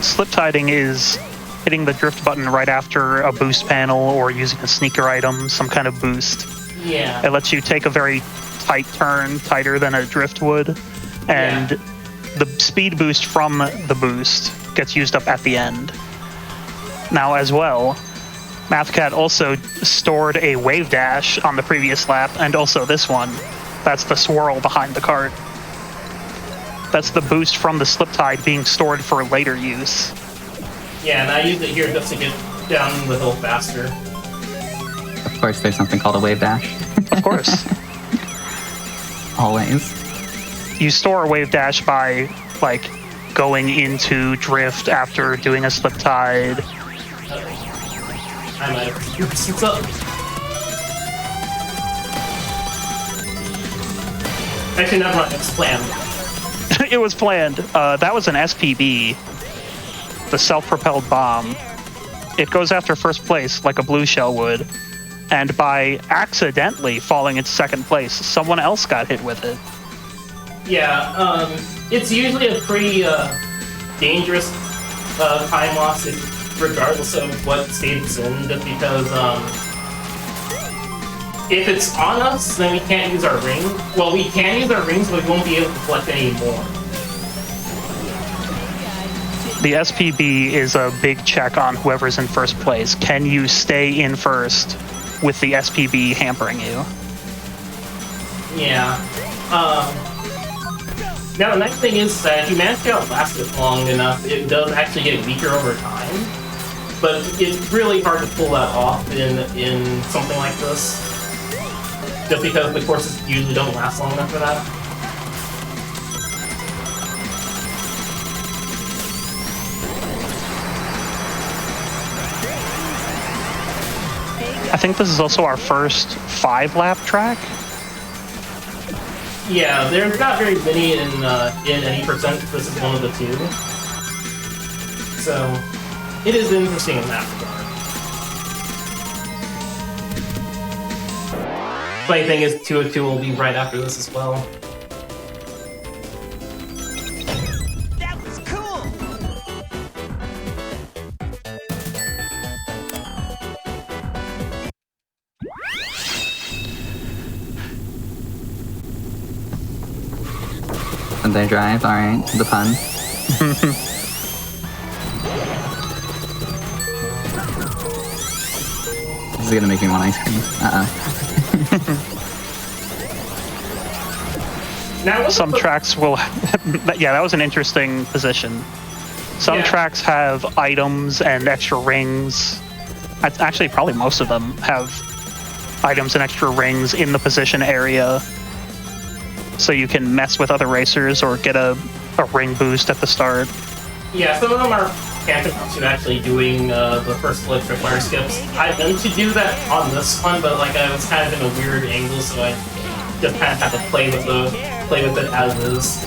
Speaker 4: slip tiding is hitting the drift button right after a boost panel or using a sneaker item, some kind of boost.
Speaker 3: Yeah.
Speaker 4: It lets you take a very tight turn, tighter than a drift would, and the speed boost from the boost gets used up at the end. Now, as well, MathCat also stored a wave dash on the previous lap, and also this one. That's the swirl behind the cart. That's the boost from the slip tide being stored for later use.
Speaker 3: Yeah, and I use it here just to get down the hill faster.
Speaker 1: Of course, there's something called a wave dash.
Speaker 4: Of course.
Speaker 1: Always.
Speaker 4: You store a wave dash by, like, going into drift after doing a slip tide.
Speaker 3: I might have screwed this up. Actually, never mind. It's planned.
Speaker 4: It was planned. That was an SPB, the self-propelled bomb. It goes after first place like a blue shell would, and by accidentally falling into second place, someone else got hit with it.
Speaker 3: Yeah, it's usually a pretty dangerous time loss, regardless of what state it's in, just because if it's on us, then we can't use our ring. Well, we can use our rings, but we won't be able to collect any more.
Speaker 4: The SPB is a big check on whoever's in first place. Can you stay in first with the SPB hampering you?
Speaker 3: Yeah. Now, the nice thing is that if you manage to outlast it long enough, it does actually get weaker over time. But it's really hard to pull that off in something like this. Just because the courses usually don't last long enough for that.
Speaker 4: I think this is also our first 5-lap track.
Speaker 3: Yeah, there's not very many in any percent. This is one of the two. So, it is interesting in that regard. Funny thing is, 202 will be right after this as well.
Speaker 5: That was cool.
Speaker 1: And they drive, alright, the pun. This is gonna make me want ice cream.
Speaker 3: Now,
Speaker 4: Some tracks will... yeah, that was an interesting position. Some
Speaker 3: Yeah.
Speaker 4: tracks have items and extra rings. Actually, probably most of them have items and extra rings in the position area. So you can mess with other racers or get a ring boost at the start.
Speaker 3: Yeah, some of them are tantamount to actually doing the first split tripwire skips. I meant to do that on this one, but like I was kind of in a weird angle, so I just kind of had to play with it as is.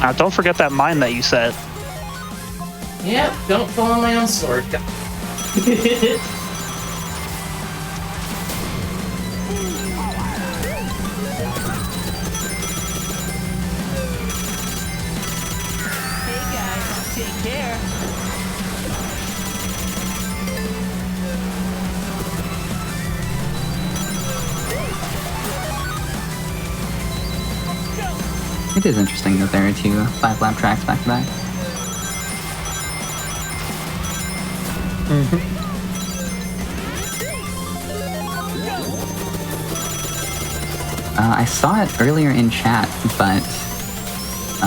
Speaker 4: Now, don't forget that mine that you set.
Speaker 3: Yeah, don't fall on my own sword.
Speaker 5: Hey guys, take care.
Speaker 1: It is interesting that there are two 5-lap tracks back to back. I saw it earlier in chat, but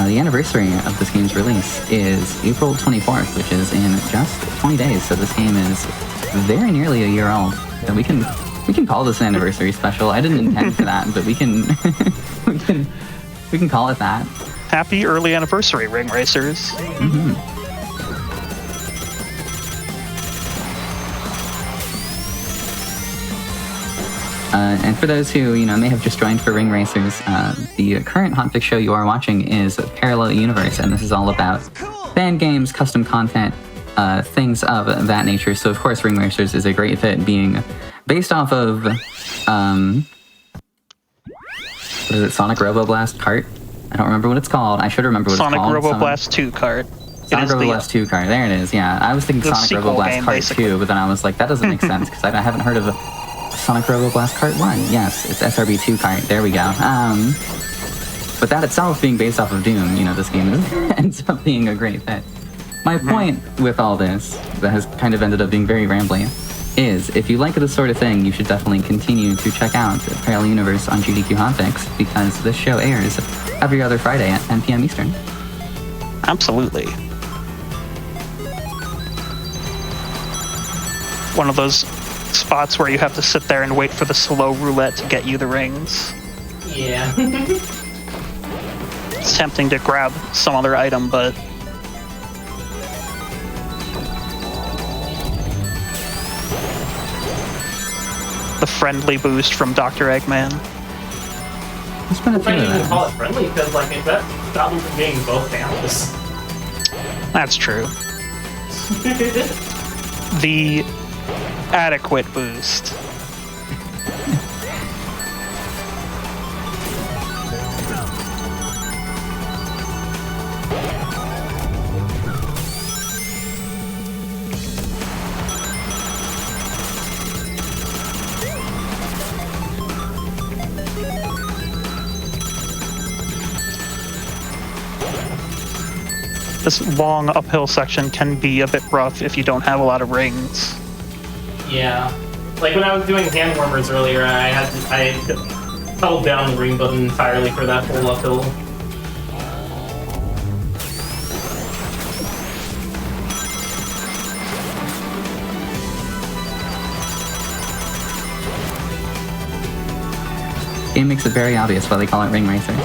Speaker 1: the anniversary of this game's release is April 24th, which is in just 20 days. So this game is very nearly a year old. So we can call this an anniversary special. I didn't intend for that, but we can we can call it that.
Speaker 4: Happy early anniversary, Ring Racers.
Speaker 1: Mm-hmm. And for those who, may have just joined for Ring Racers, the current Hotfix show you are watching is Parallel Universe, and this is all about fan games, custom content, things of that nature. So, of course, Ring Racers is a great fit, being based off of, what is it, Sonic Roboblast Kart? I don't remember what it's called. I should remember what
Speaker 4: Sonic
Speaker 1: it's called.
Speaker 4: Roboblast 2 Kart.
Speaker 1: Sonic Roboblast 2 Kart. There it is, yeah. I was thinking
Speaker 4: the
Speaker 1: Sonic
Speaker 4: sequel
Speaker 1: Roboblast
Speaker 4: game,
Speaker 1: Kart
Speaker 4: basically.
Speaker 1: 2, but then I was like, that doesn't make sense, because I haven't heard of Sonic Roboblast Kart 1. Yes, it's SRB2 Kart. There we go. But that itself being based off of Doom, this game ends up being a great fit. My point with all this, that has kind of ended up being very rambly, is if you like this sort of thing, you should definitely continue to check out Parallel Universe on GDQ Hotfix, because this show airs every other Friday at 10 p.m. Eastern.
Speaker 4: Absolutely. One of those spots where you have to sit there and wait for the slow roulette to get you the rings.
Speaker 3: Yeah.
Speaker 4: It's tempting to grab some other item, but the friendly boost from Dr. Eggman.
Speaker 1: There's been a
Speaker 3: I
Speaker 1: few
Speaker 3: can't
Speaker 1: of
Speaker 3: even
Speaker 1: those.
Speaker 3: call it friendly because, like, if that stopped me from getting both downs.
Speaker 4: That's true. The adequate boost. This long uphill section can be a bit rough if you don't have a lot of rings.
Speaker 3: Yeah. Like when I was doing hand warmers earlier, I held down the ring button entirely for that whole uphill.
Speaker 1: Game makes it very obvious why they call it ring racers.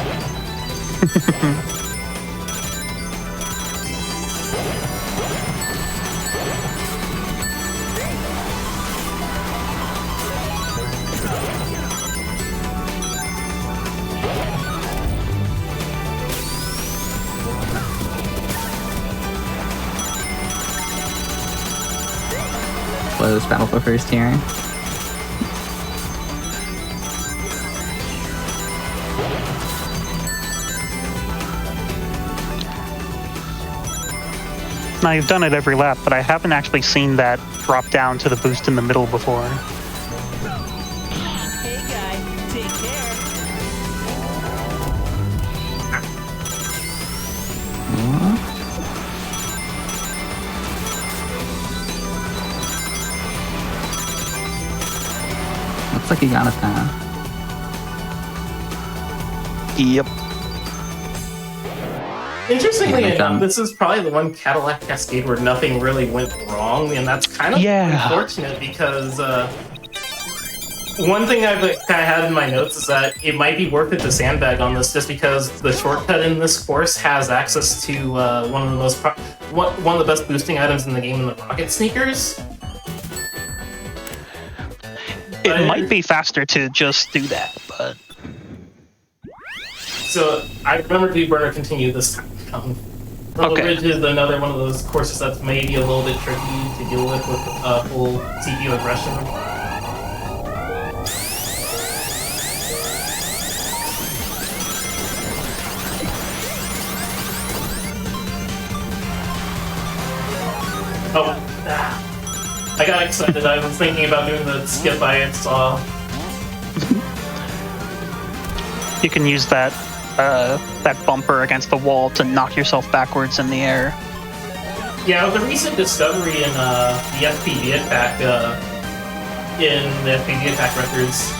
Speaker 1: Close battle for first here.
Speaker 4: Now, you've done it every lap, but I haven't actually seen that drop down to the boost in the middle before.
Speaker 5: Hey guys, take care.
Speaker 1: Looks like you got it now.
Speaker 4: Yep.
Speaker 3: Interestingly
Speaker 1: Yeah,
Speaker 3: enough, this is probably the one Cadillac Cascade where nothing really went wrong, and that's kind of unfortunate because one thing I've kind of had in my notes is that it might be worth it to sandbag on this just because the shortcut in this course has access to one of the best boosting items in the game in the rocket sneakers.
Speaker 4: It might be faster to just do that, but
Speaker 3: So I remember to Burner continue this time. Rebel
Speaker 4: Okay.
Speaker 3: Ridge is another one of those courses that's maybe a little bit tricky to deal with full CPU aggression. I got excited. I was thinking about doing the skip I saw.
Speaker 4: you can use that bumper against the wall to knock yourself backwards in the air.
Speaker 3: Yeah, it was a recent discovery in the FPV attack, records.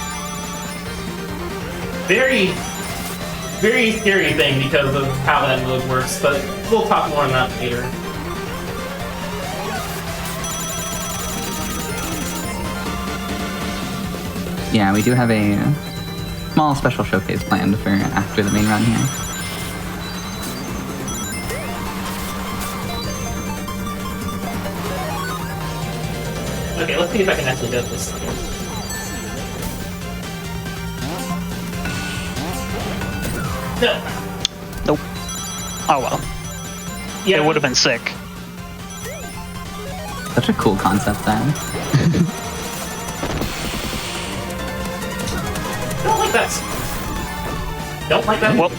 Speaker 3: Very, very scary thing because of how that mode works, but we'll talk more on that later.
Speaker 1: Yeah, we do have a small special showcase planned for after the main run here.
Speaker 3: Okay, let's see if I can actually get this. No.
Speaker 4: Nope. Oh well.
Speaker 3: Yeah,
Speaker 4: It would have been sick.
Speaker 1: Such a cool concept then.
Speaker 3: Don't like that. Don't like that.
Speaker 4: Well,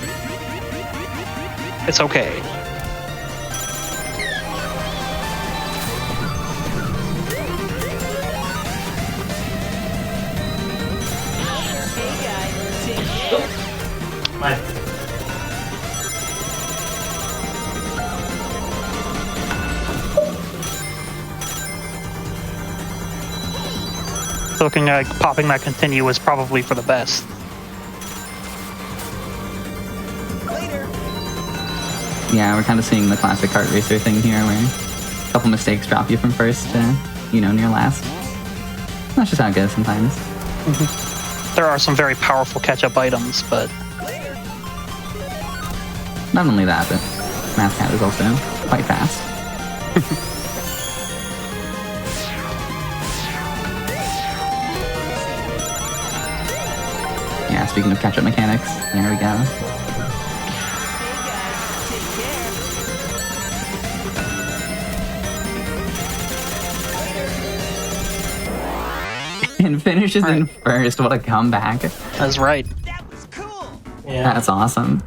Speaker 4: it's okay.
Speaker 5: Hey guys, take care.
Speaker 3: My
Speaker 4: looking like popping that continue was probably for the best.
Speaker 5: Later.
Speaker 1: Yeah, we're kind of seeing the classic kart racer thing here, where a couple mistakes drop you from first to, near last. That's just how it goes sometimes.
Speaker 4: There are some very powerful catch-up items, but
Speaker 1: Not only that, but Math Cat is also quite fast. Yeah, speaking of catch-up mechanics, there we go. And finishes in first. What a comeback.
Speaker 4: that's right.
Speaker 5: That was cool.
Speaker 3: Yeah.
Speaker 1: That's awesome.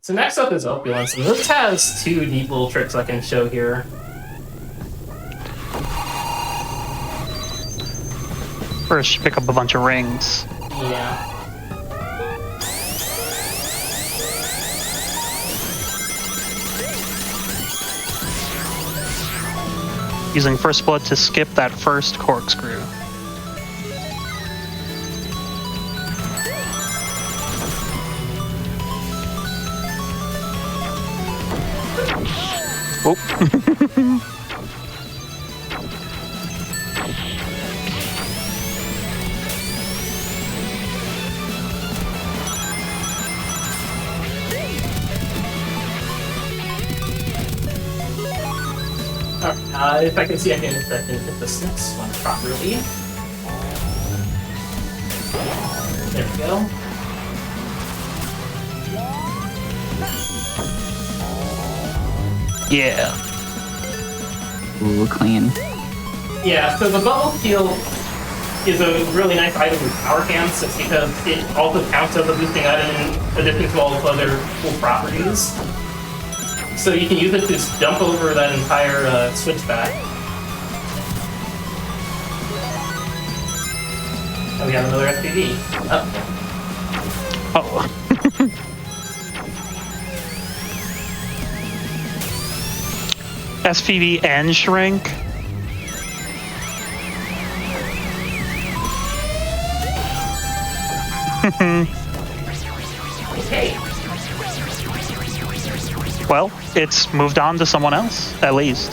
Speaker 3: So next up is Opulence, and this has two neat little tricks I can show here.
Speaker 4: First, you pick up a bunch of rings.
Speaker 3: Yeah.
Speaker 4: Using First Blood to skip that first corkscrew. Oh.
Speaker 3: If I can see, I can hit this next one properly. There we go.
Speaker 4: Yeah.
Speaker 1: Ooh, clean.
Speaker 3: Yeah, so the bubble field is a really nice item with power cams, just because it also counts as a boosting item in addition to all of other cool properties. So you can use it to just jump over that entire switchback. And we have another FPV.
Speaker 4: Oh. SPV and shrink.
Speaker 3: Okay.
Speaker 4: Well, it's moved on to someone else, at least.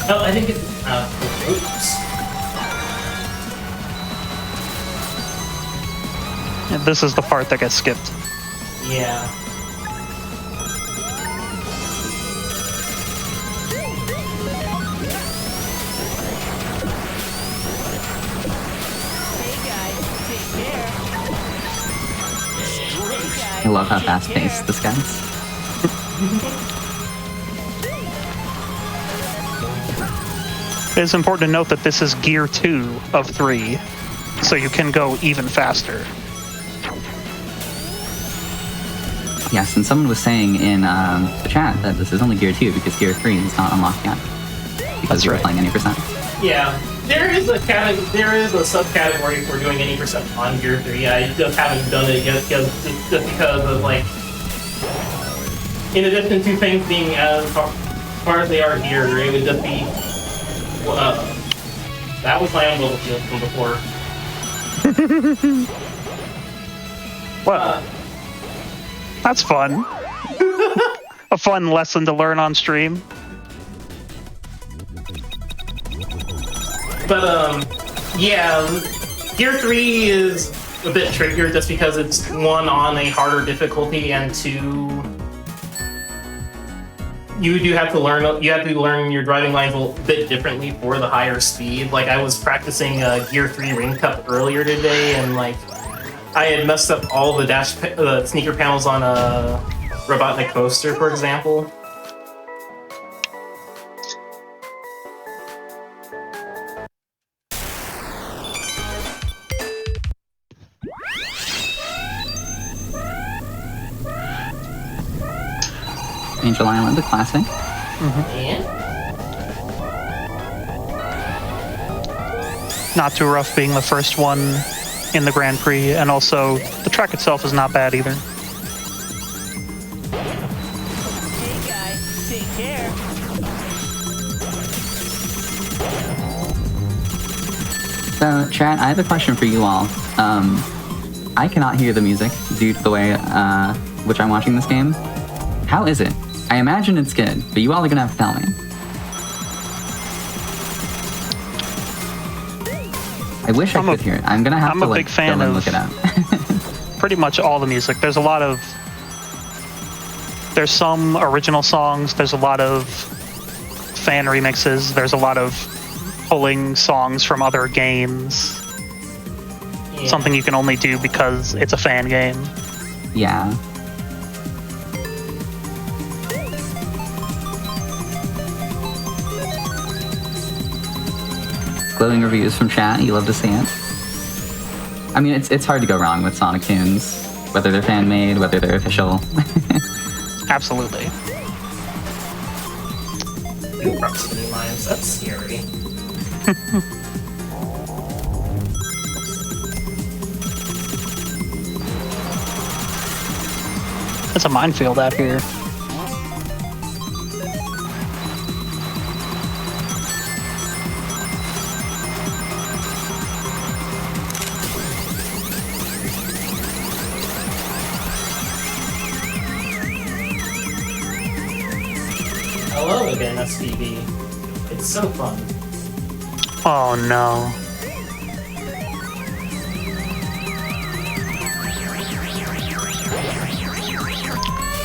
Speaker 3: Oh, I think it's. Oops.
Speaker 4: And this is the part that gets skipped.
Speaker 3: Yeah.
Speaker 5: Hey guys, take care.
Speaker 1: I love how fast-paced this guy's.
Speaker 4: It's important to note that this is gear 2 of 3, so you can go even faster.
Speaker 1: Yes, and someone was saying in the chat that this is only Gear 2 because Gear 3 is not unlocked yet. Because
Speaker 4: That's
Speaker 1: you were
Speaker 4: right.
Speaker 1: playing any percent.
Speaker 3: Yeah. There is a subcategory for doing any percent on Gear 3. I just haven't done it yet just because of, like, in addition to things being as far as they are here, it would just be, that was my own little field from before.
Speaker 4: Well, that's fun. A fun lesson to learn on stream.
Speaker 3: But, yeah, Gear 3 is a bit trickier just because it's, one, on a harder difficulty, and two, you do have to learn your driving lines a little bit differently for the higher speed. Like, I was practicing Gear 3 Ring Cup earlier today, and, like, I had messed up all the sneaker panels on a Robotnik coaster, for example.
Speaker 1: Angel Island, the classic.
Speaker 3: And
Speaker 4: not too rough being the first one in the Grand Prix, and also the track itself is not bad either.
Speaker 5: Hey guys, take care.
Speaker 1: So, chat, I have a question for you all. I cannot hear the music due to the way which I'm watching this game. How is it? I imagine it's good, but you all are gonna have to tell me. I wish I could hear it. I'm gonna have to
Speaker 4: I'm a big fan
Speaker 1: go and
Speaker 4: of
Speaker 1: look it up.
Speaker 4: pretty much all the music. There's some original songs, there's a lot of fan remixes, there's a lot of pulling songs from other games.
Speaker 3: Yeah.
Speaker 4: Something you can only do because it's a fan game.
Speaker 1: Yeah. Glowing reviews from chat, you love to see it. I mean, it's hard to go wrong with Sonic tunes, whether they're fan-made, whether they're official.
Speaker 4: Absolutely.
Speaker 3: New proximity mines, that's scary.
Speaker 4: It's a minefield out here.
Speaker 3: Hello again, SPB. It's so fun.
Speaker 4: Oh no.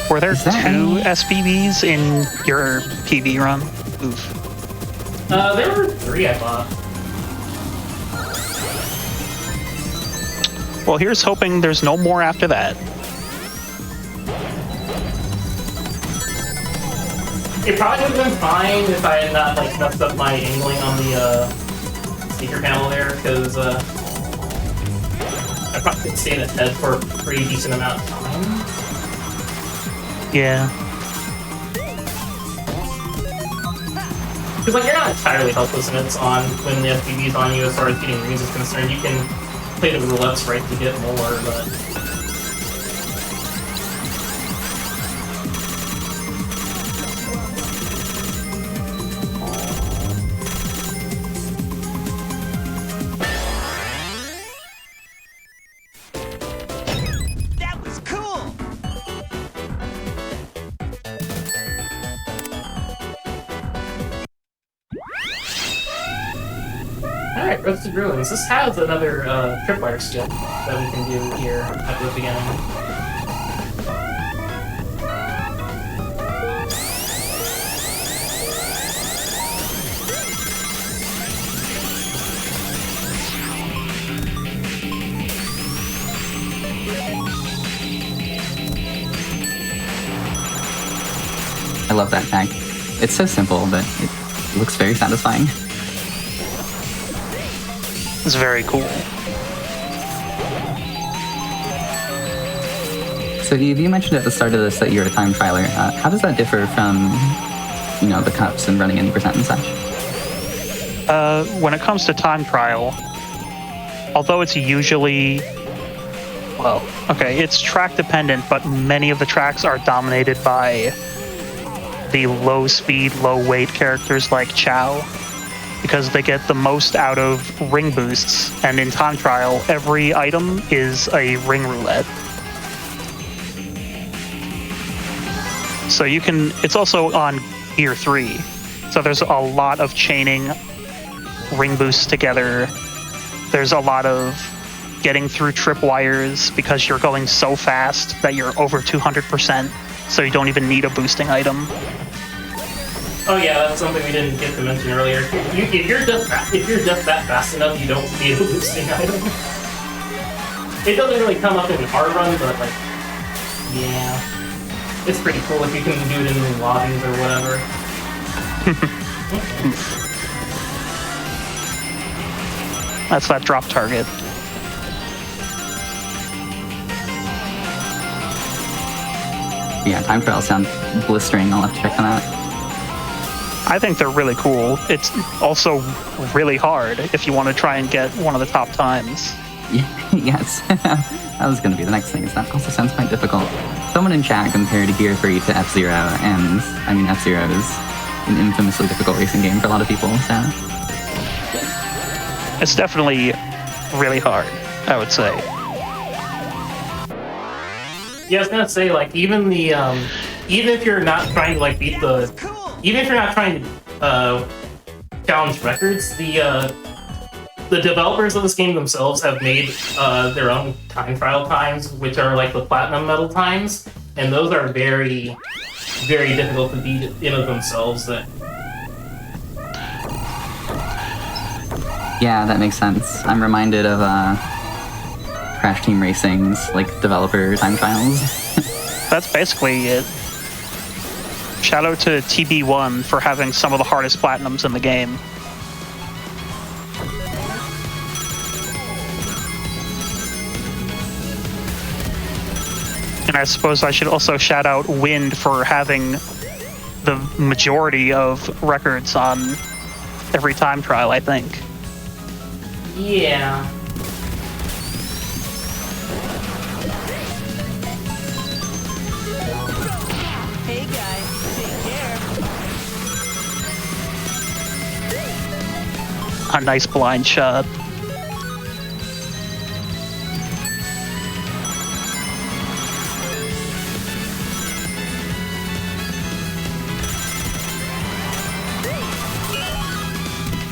Speaker 4: Were there
Speaker 1: Is that
Speaker 4: two
Speaker 1: any-
Speaker 4: SPBs in your PB run? Oof.
Speaker 3: There were 3, I thought.
Speaker 4: Well, here's hoping there's no more after that.
Speaker 3: It probably would have been fine if I had not like messed up my angling on the speaker panel there, because I probably could stay in its head for a pretty decent amount of time.
Speaker 4: Yeah.
Speaker 3: Because like you're not entirely helpless when it's on when the FPV is on you as far as getting rings is concerned. You can play the roulettes right to get more, but
Speaker 5: That was cool.
Speaker 3: alright, Roasted Ruins. This has another tripwire skip that we can do here at the beginning.
Speaker 1: I love that tag. It's so simple, but it looks very satisfying.
Speaker 4: It's very cool.
Speaker 1: So you mentioned at the start of this that you're a time trialer. How does that differ from, the cups and running any percent and such?
Speaker 4: When it comes to time trial, although it's usually, it's track dependent, but many of the tracks are dominated by the low speed, low weight characters like Chow, because they get the most out of ring boosts, and in time trial, every item is a ring roulette. So it's also on Gear 3, so there's a lot of chaining ring boosts together. There's a lot of getting through tripwires because you're going so fast that you're over 200%, so you don't even need a boosting item.
Speaker 3: Oh yeah, that's something we didn't get to mention earlier. If you're just that fast enough, you don't need a boosting item. It doesn't really come up in our run, but like, yeah, it's pretty cool if you can do it in lobbies or whatever.
Speaker 4: That's that drop target.
Speaker 1: Yeah, time trials sound blistering. I'll have to check them out.
Speaker 4: I think they're really cool. It's also really hard if you want to try and get one of the top times.
Speaker 1: Yes, that was going to be the next thing. That also sounds quite difficult. Someone in chat compared Gear 3 to F-Zero, and I mean F-Zero is an infamously difficult racing game for a lot of people, so...
Speaker 4: It's definitely really hard, I would say.
Speaker 3: Yeah, I was gonna say, like, even the, even if you're not trying to, like, beat the... Even if you're not trying to, challenge records, the developers of this game themselves have made, their own time trial times, which are, like, the platinum medal times, and those are very, very difficult to beat in of themselves.
Speaker 1: Yeah, that makes sense. I'm reminded of, Crash Team Racing's, like, developer time trials.
Speaker 4: That's basically it. Shout out to TB1 for having some of the hardest platinums in the game. And I suppose I should also shout out Wind for having the majority of records on every time trial, I think.
Speaker 3: Yeah.
Speaker 5: Hey guys, take care.
Speaker 4: A nice blind shot.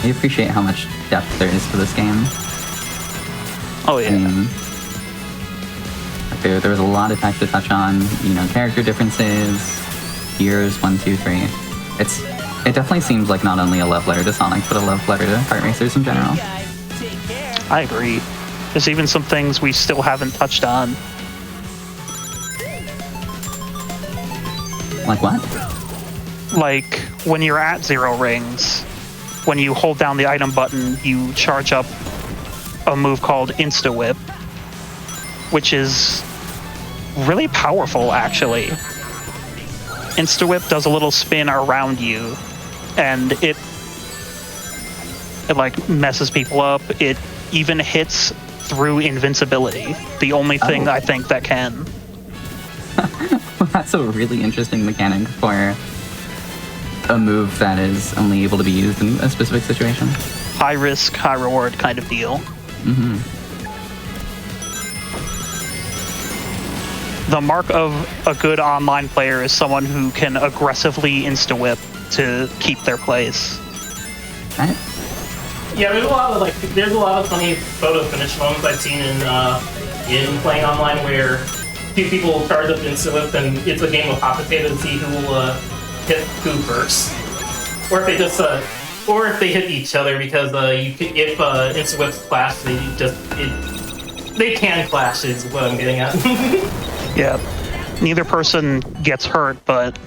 Speaker 1: I appreciate how much depth there is to this game.
Speaker 4: Oh yeah.
Speaker 1: I mean, there was a lot of tech to touch on, you know, character differences, gears, 1, 2, 3. It definitely seems like not only a love letter to Sonic, but a love letter to kart racers in general.
Speaker 5: Hey guys, take care.
Speaker 4: I agree. There's even some things we still haven't touched on.
Speaker 1: Like what?
Speaker 4: Like, when you're at 0 rings, when you hold down the item button, you charge up a move called Insta Whip, which is really powerful, actually. Insta Whip does a little spin around you, and it like messes people up. It even hits through invincibility, the only thing I think that can.
Speaker 1: That's a really interesting mechanic for a move that is only able to be used in a specific situation.
Speaker 4: High risk, high reward kind of deal.
Speaker 1: Mm-hmm.
Speaker 4: The mark of a good online player is someone who can aggressively insta-whip to keep their place.
Speaker 1: Right?
Speaker 3: Yeah, there's a lot of funny photo finish moments I've seen in playing online where two people charge up Insta Whip and it's a game of hot potato to see who will hit who first, or if they just or if they hit each other, because if Insta Whips clash, they can clash is what I'm getting at.
Speaker 4: Yeah, neither person gets hurt, but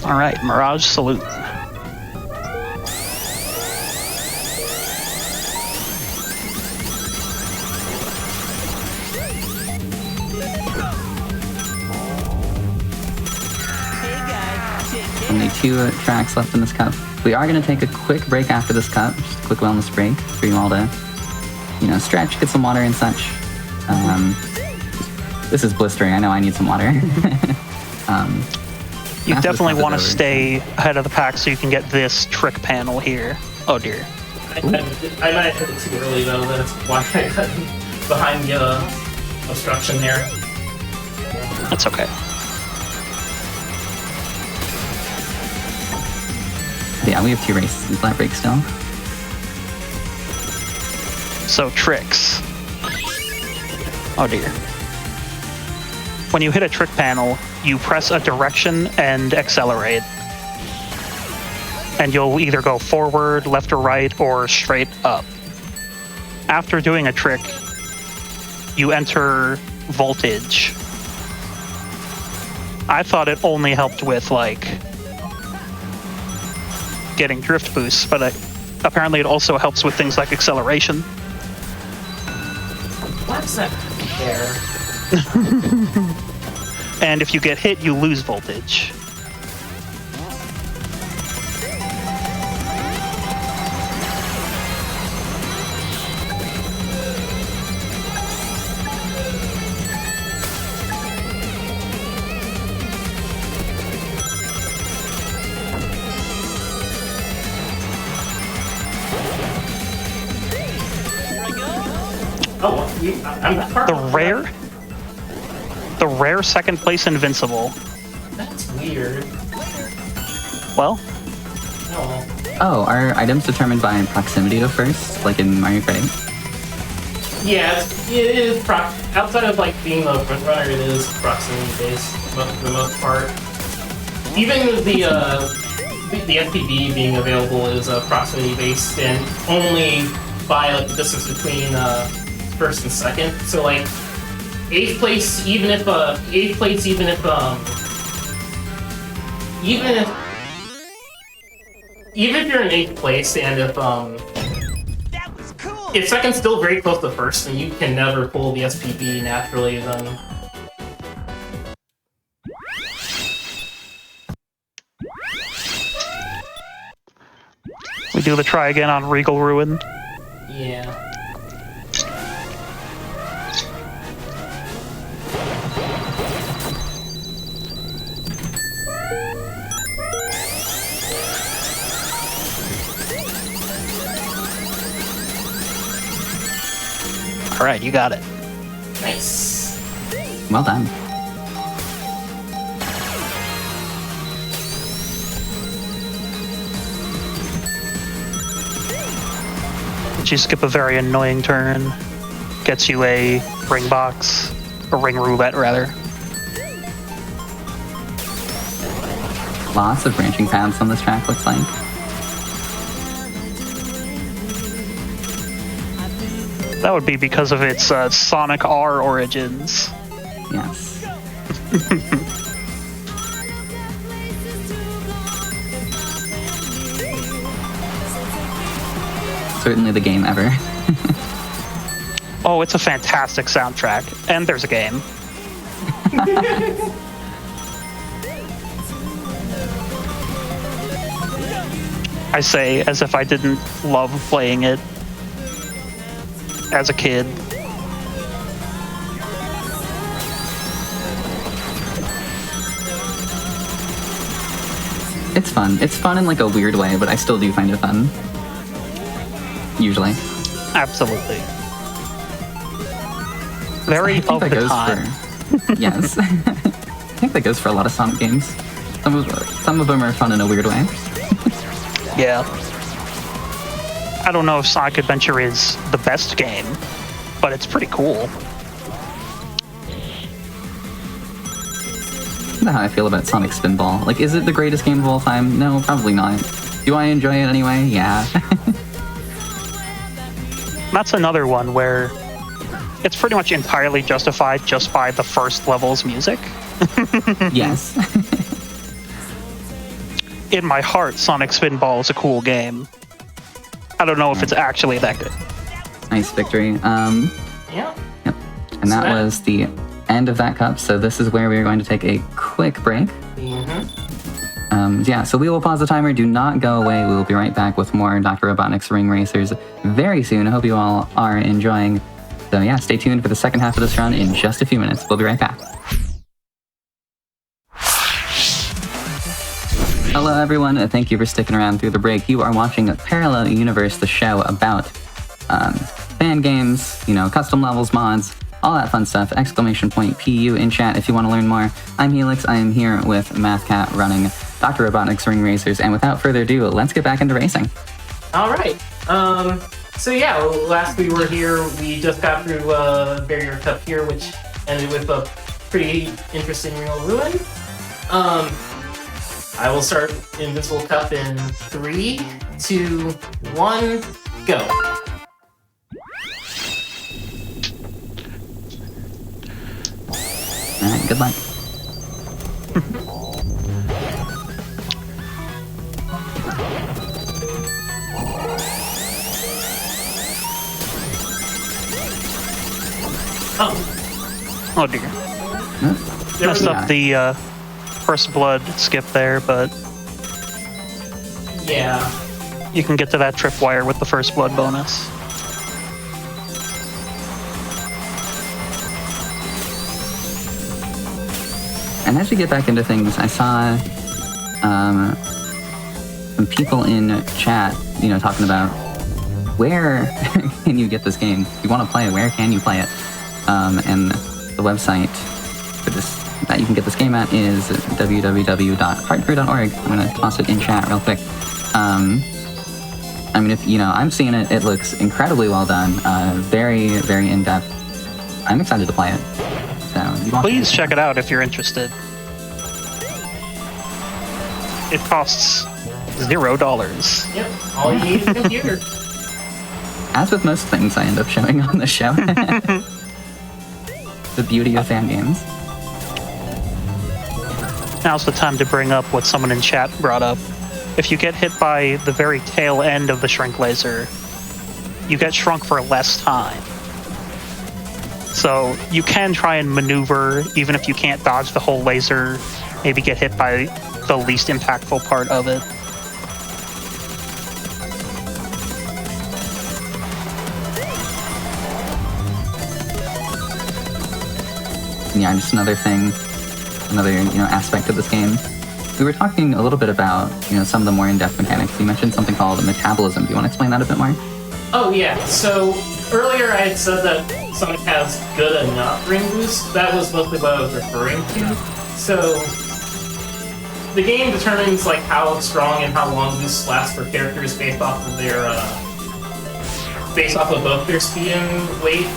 Speaker 4: all right, Mirage Salute.
Speaker 1: Only 2 tracks left in this cup. We are going to take a quick break after this cup, just a quick wellness break for you all to, you know, stretch, get some water and such. This is blistering. I know I need some water.
Speaker 4: You definitely want to stay ahead of the pack so you can get this trick panel here. Oh dear.
Speaker 3: I might have hit it too early though. That's why I got behind the obstruction there.
Speaker 4: That's okay.
Speaker 1: Yeah, we have 2 races in flat break still.
Speaker 4: So tricks. Oh dear. When you hit a trick panel, you press a direction and accelerate. And you'll either go forward, left or right, or straight up. After doing a trick, you enter voltage. I thought it only helped with, like, getting drift boosts, but Apparently, it also helps with things like acceleration.
Speaker 3: What's that there?
Speaker 4: And if you get hit, you lose voltage.
Speaker 3: Oh, I'm not part
Speaker 4: The
Speaker 3: of
Speaker 4: rare second place invincible.
Speaker 3: That's weird.
Speaker 4: Well,
Speaker 3: Oh.
Speaker 1: Oh, are items determined by proximity to first, like in Mario Kart 8?
Speaker 3: Yeah, it is outside of like being the front runner, it is proximity based for the most part. Even the FPV being available is proximity based and only by like the distance between first and second. So like eighth place, even if you're in eighth place and
Speaker 5: That was cool.
Speaker 3: if second's still very close to first, then you can never pull the SPB naturally. Then
Speaker 4: we do the try again on Regal Ruin.
Speaker 3: yeah.
Speaker 4: All right, you got it.
Speaker 3: Nice.
Speaker 1: Well done.
Speaker 4: You skip a very annoying turn. Gets you a ring box. A ring roulette, rather.
Speaker 1: Lots of branching paths on this track, looks like.
Speaker 4: That would be because of its Sonic R origins.
Speaker 1: Yes. Certainly the game ever.
Speaker 4: Oh, it's a fantastic soundtrack. And there's a game. I say as if I didn't love playing it as a kid.
Speaker 1: It's fun. It's fun in like a weird way, but I still do find it fun. Usually.
Speaker 4: Absolutely. Very
Speaker 1: I think
Speaker 4: of
Speaker 1: that
Speaker 4: the
Speaker 1: goes
Speaker 4: time.
Speaker 1: for yes. I think that goes for a lot of Sonic games. Some of them are fun in a weird way.
Speaker 4: Yeah. I don't know if Sonic Adventure is the best game, but it's pretty cool.
Speaker 1: You know how I feel about Sonic Spinball. Like, is it the greatest game of all time? No, probably not. Do I enjoy it anyway? Yeah.
Speaker 4: That's another one where it's pretty much entirely justified just by the first level's music.
Speaker 1: Yes.
Speaker 4: In my heart, Sonic Spinball is a cool game. I don't know if it's actually that good.
Speaker 1: Nice victory.
Speaker 3: Yeah.
Speaker 1: Yep. And that was the end of that cup. So this is where we are going to take a quick break. Yeah, so we will pause the timer. Do not go away. We will be right back with more Dr. Robotnik's Ring Racers very soon. I hope you all are enjoying. So yeah, stay tuned for the second half of this run in just a few minutes. We'll be right back. Hello everyone, thank you for sticking around through the break. You are watching Parallel Universe, the show about fan games, you know, custom levels, mods, all that fun stuff. Exclamation point PU in chat if you want to learn more. I'm Helix, I am here with MathCat running Dr. Robotnik's Ring Racers, and without further ado, let's get back into racing.
Speaker 3: Alright. So yeah, last we were here, we just got through Barrier Cup here, which ended with a pretty interesting Real Ruin. I will start Invincible Cup in 3, 2, 1, go.
Speaker 1: Alright, good luck.
Speaker 4: Oh dear.
Speaker 1: Huh?
Speaker 4: Messed up the first blood skip there, but
Speaker 3: Yeah.
Speaker 4: you can get to that tripwire with the first blood bonus.
Speaker 1: And as we get back into things, I saw some people in chat, talking about where can you get this game? If you want to play it, where can you play it? And the website for this that you can get this game at is www.hardcore.org. I'm gonna toss it in chat real quick. If I'm seeing it, it looks incredibly well done. Very, very in depth. I'm excited to play it. So
Speaker 4: please check it out if you're interested. It costs $0.
Speaker 3: Yep. All you need is a computer.
Speaker 1: As with most things I end up showing on the show. The beauty of fan games.
Speaker 4: Now's the time to bring up what someone in chat brought up. If you get hit by the very tail end of the shrink laser, you get shrunk for less time. So you can try and maneuver, even if you can't dodge the whole laser, maybe get hit by the least impactful part of it.
Speaker 1: Yeah, just another thing, another aspect of this game. We were talking a little bit about some of the more in-depth mechanics. You mentioned something called metabolism. Do you want to explain that a bit more?
Speaker 3: Oh yeah. So earlier I had said that Sonic has good enough ring boost. That was mostly what I was referring to. So the game determines how strong and how long boosts last for characters based off of both their speed and weight.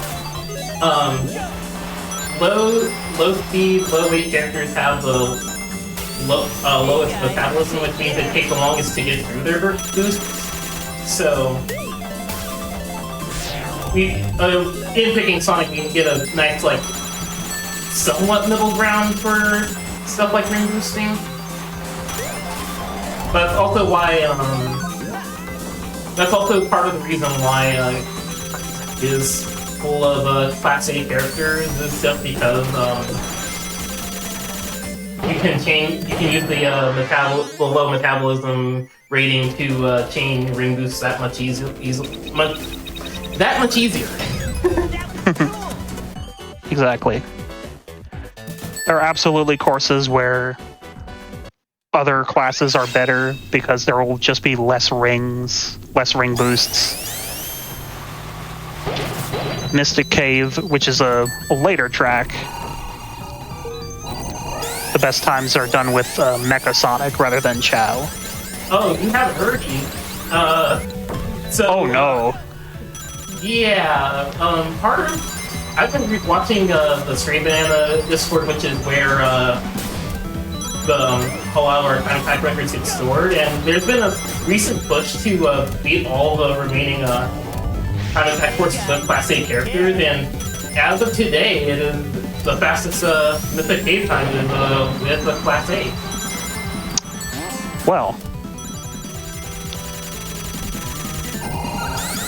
Speaker 3: Low speed, low weight characters have the lowest metabolism, which means it takes the longest to get through their boost. So, in picking Sonic, we can get a nice, somewhat middle ground for stuff like ring boosting. But also that's also part of the reason why is full of Class A characters is just because you can use the low metabolism rating to chain ring boosts that much easier.
Speaker 4: Exactly. There are absolutely courses where other classes are better because there will just be less ring boosts. Mystic Cave, which is a later track. The best times are done with Mecha Sonic rather than Chow.
Speaker 3: Oh, you have Urgy.
Speaker 4: Oh no.
Speaker 3: Yeah, I've been watching the Stray Banana Discord, which is where a lot of our time attack records get stored, and there's been a recent push to beat all the remaining time attack courses with Class A characters, and as of today, it is the fastest Mythic Cave time is with a Class A.
Speaker 4: Well,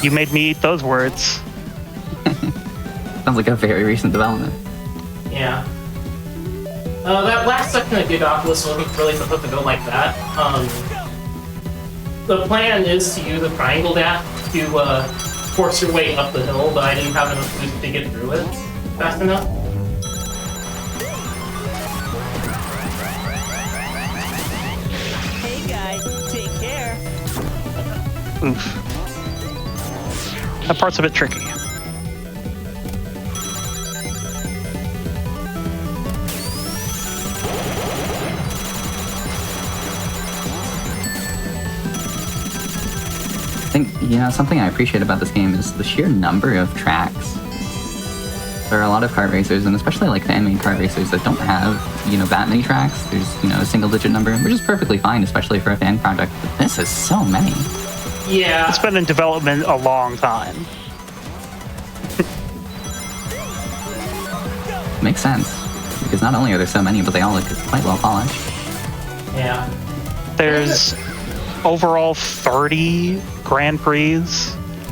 Speaker 4: you made me eat those words.
Speaker 1: Sounds like a very recent development.
Speaker 3: Yeah. That last section of Gigapolis wasn't really supposed to go like that. The plan is to use a triangle dash to force your way up the hill, but I didn't have enough boost to get through it fast enough.
Speaker 5: Hey guys, take care.
Speaker 4: Oof. That part's a bit tricky.
Speaker 1: I think, something I appreciate about this game is the sheer number of tracks. There are a lot of kart racers, and especially fan-made kart racers that don't have, that many tracks. There's, a single-digit number, which is perfectly fine, especially for a fan project. But this is so many.
Speaker 3: Yeah.
Speaker 4: It's been in development a long time.
Speaker 1: Makes sense, because not only are there so many, but they all look quite well polished.
Speaker 3: Yeah.
Speaker 4: There's overall 30 Grand Prix,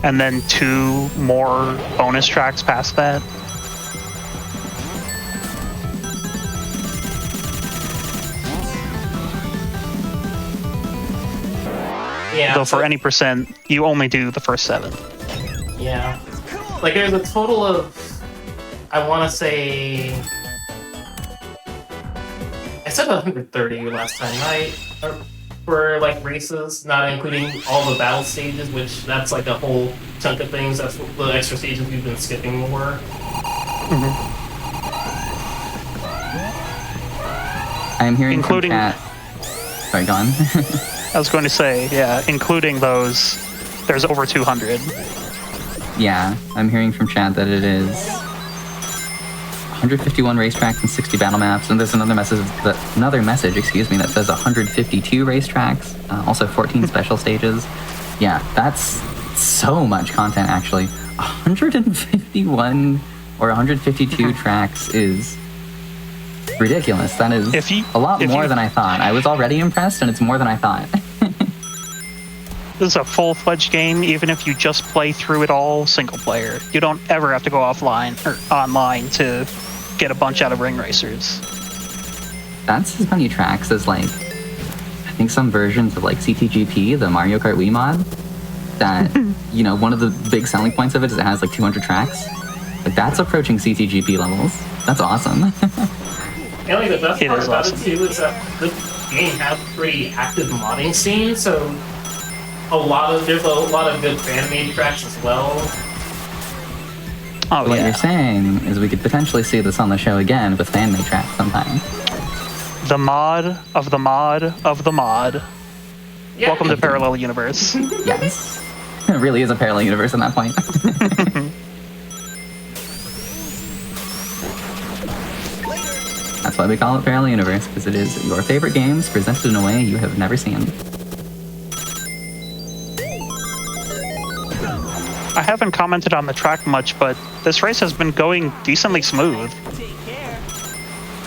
Speaker 4: and then 2 more bonus tracks past that.
Speaker 3: Yeah.
Speaker 4: Though for any percent, you only do the first 7.
Speaker 3: Yeah. Like, there's a total of, I want to say, I said 130 last time, right? For, like, races, not including all the battle stages, which that's, like, a whole chunk of things. That's what the extra stages we've been skipping more.
Speaker 1: I am hearing
Speaker 4: Including-
Speaker 1: from chat. Sorry, go on.
Speaker 4: I was going to say, yeah, including those, there's over 200.
Speaker 1: Yeah, I'm hearing from chat that it is 151 racetracks and 60 battle maps, and there's another message that says 152 racetracks, also 14 special stages. Yeah, that's so much content actually. 151 or 152 tracks is ridiculous. That is a lot more than I thought. I was already impressed, and it's more than I thought.
Speaker 4: This is a full-fledged game, even if you just play through it all single player. You don't ever have to go offline or online to get a bunch out of ring racers.
Speaker 1: That's as many tracks as, like, I think some versions of, like, CTGP, the Mario Kart Wii mod, that, you know, one of the big selling points of it is it has, like, 200 tracks. Like, that's approaching CTGP levels. That's awesome.
Speaker 3: And, like, the best part about it, too, is that the game has a pretty active modding scene, so there's a lot of good fan-made tracks as well.
Speaker 4: Oh,
Speaker 1: what you're saying is we could potentially see this on the show again with fan-made tracks sometime.
Speaker 4: The mod of the mod of the mod.
Speaker 3: Yeah.
Speaker 4: Welcome to Parallel Universe.
Speaker 1: Yes. It really is a parallel universe at that point. That's why we call it Parallel Universe, because it is your favorite games presented in a way you have never seen.
Speaker 4: I haven't commented on the track much, but this race has been going decently smooth.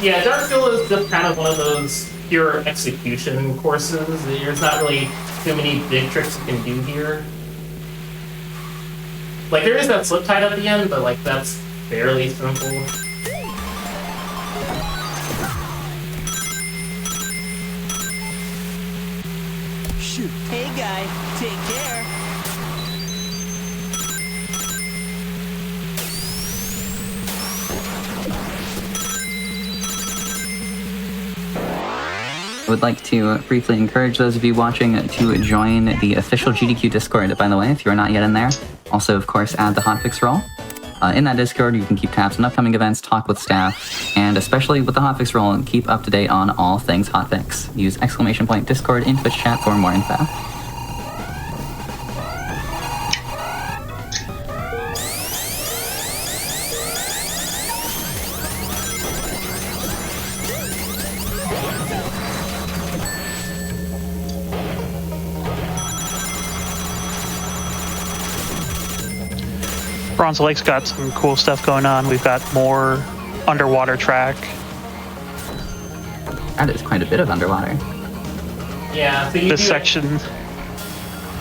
Speaker 3: Yeah, Darkville is just kind of one of those pure execution courses. There's not really too many big tricks you can do here. Like, there is that slip tide at the end, but, like, that's fairly simple.
Speaker 5: Shoot. Hey, guy. Take care.
Speaker 1: I would like to briefly encourage those of you watching to join the official GDQ Discord, by the way, if you are not yet in there. Also, of course, add the Hotfix role. In that Discord, you can keep tabs on upcoming events, talk with staff, and especially with the Hotfix role, keep up to date on all things Hotfix. Use !Discord in Twitch chat for more info.
Speaker 4: Bronze Lake's got some cool stuff going on. We've got more underwater track.
Speaker 1: That is quite a bit of underwater.
Speaker 3: Yeah, so
Speaker 4: This section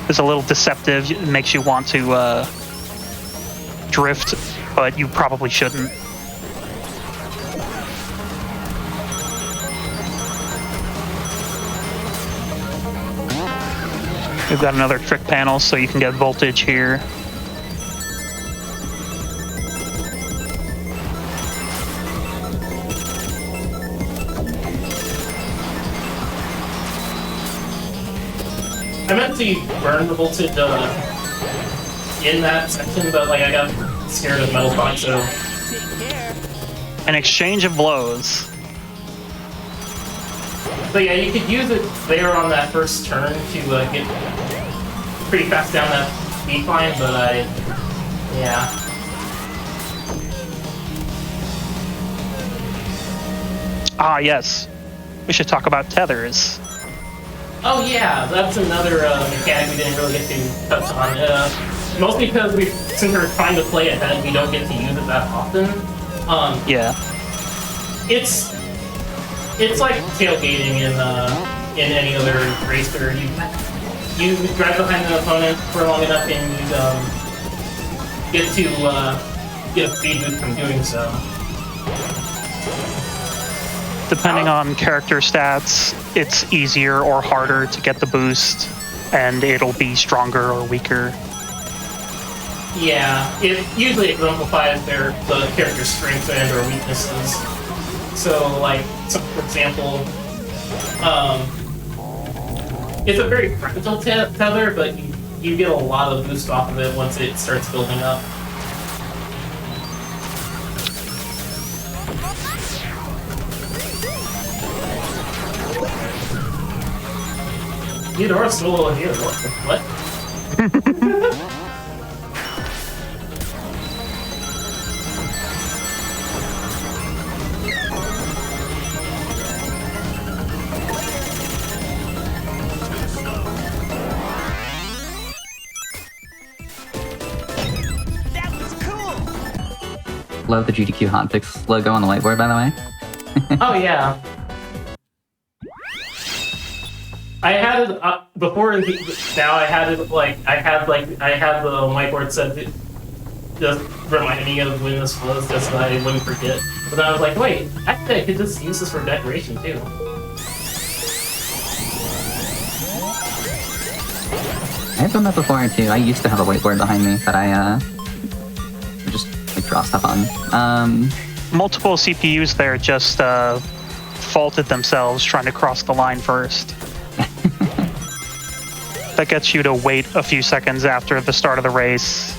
Speaker 4: is a little deceptive. It makes you want to drift, but you probably shouldn't. We've got another trick panel, so you can get voltage here.
Speaker 3: I meant to burn the voltage in that section, but, like, I got scared of metal box, so...
Speaker 5: Take care.
Speaker 4: An exchange of blows.
Speaker 3: But yeah, you could use it there on that first turn to get pretty fast down that speed climb, but yeah.
Speaker 4: Ah, yes. We should talk about tethers.
Speaker 3: Oh yeah, that's another mechanic we didn't really get to touch on. Mostly because since we're trying to play ahead, we don't get to use it that often.
Speaker 4: Yeah.
Speaker 3: It's like tailgating in any other racer. You drive behind an opponent for long enough, and you get to get a speed boost from doing so.
Speaker 4: Depending on character stats, it's easier or harder to get the boost. and it'll be stronger or weaker.
Speaker 3: Yeah, it usually exemplifies the character's strengths and or weaknesses. So, like, for example, it's a very fragile tether, but you get a lot of boost off of it once it starts building up. Eudora stole here. What?
Speaker 5: That was cool.
Speaker 1: Love the GDQ Hotfix logo on the whiteboard, by the way.
Speaker 3: Oh yeah. I had it before. Now I had it I had the whiteboard set to just remind me of when this was, just so I wouldn't forget. But then I was like, wait, actually I could just use this for decoration too.
Speaker 1: I've done that before too. I used to have a whiteboard behind me that I just like draw stuff on.
Speaker 4: Multiple CPUs there just faulted themselves trying to cross the line first. That gets you to wait a few seconds after the start of the race.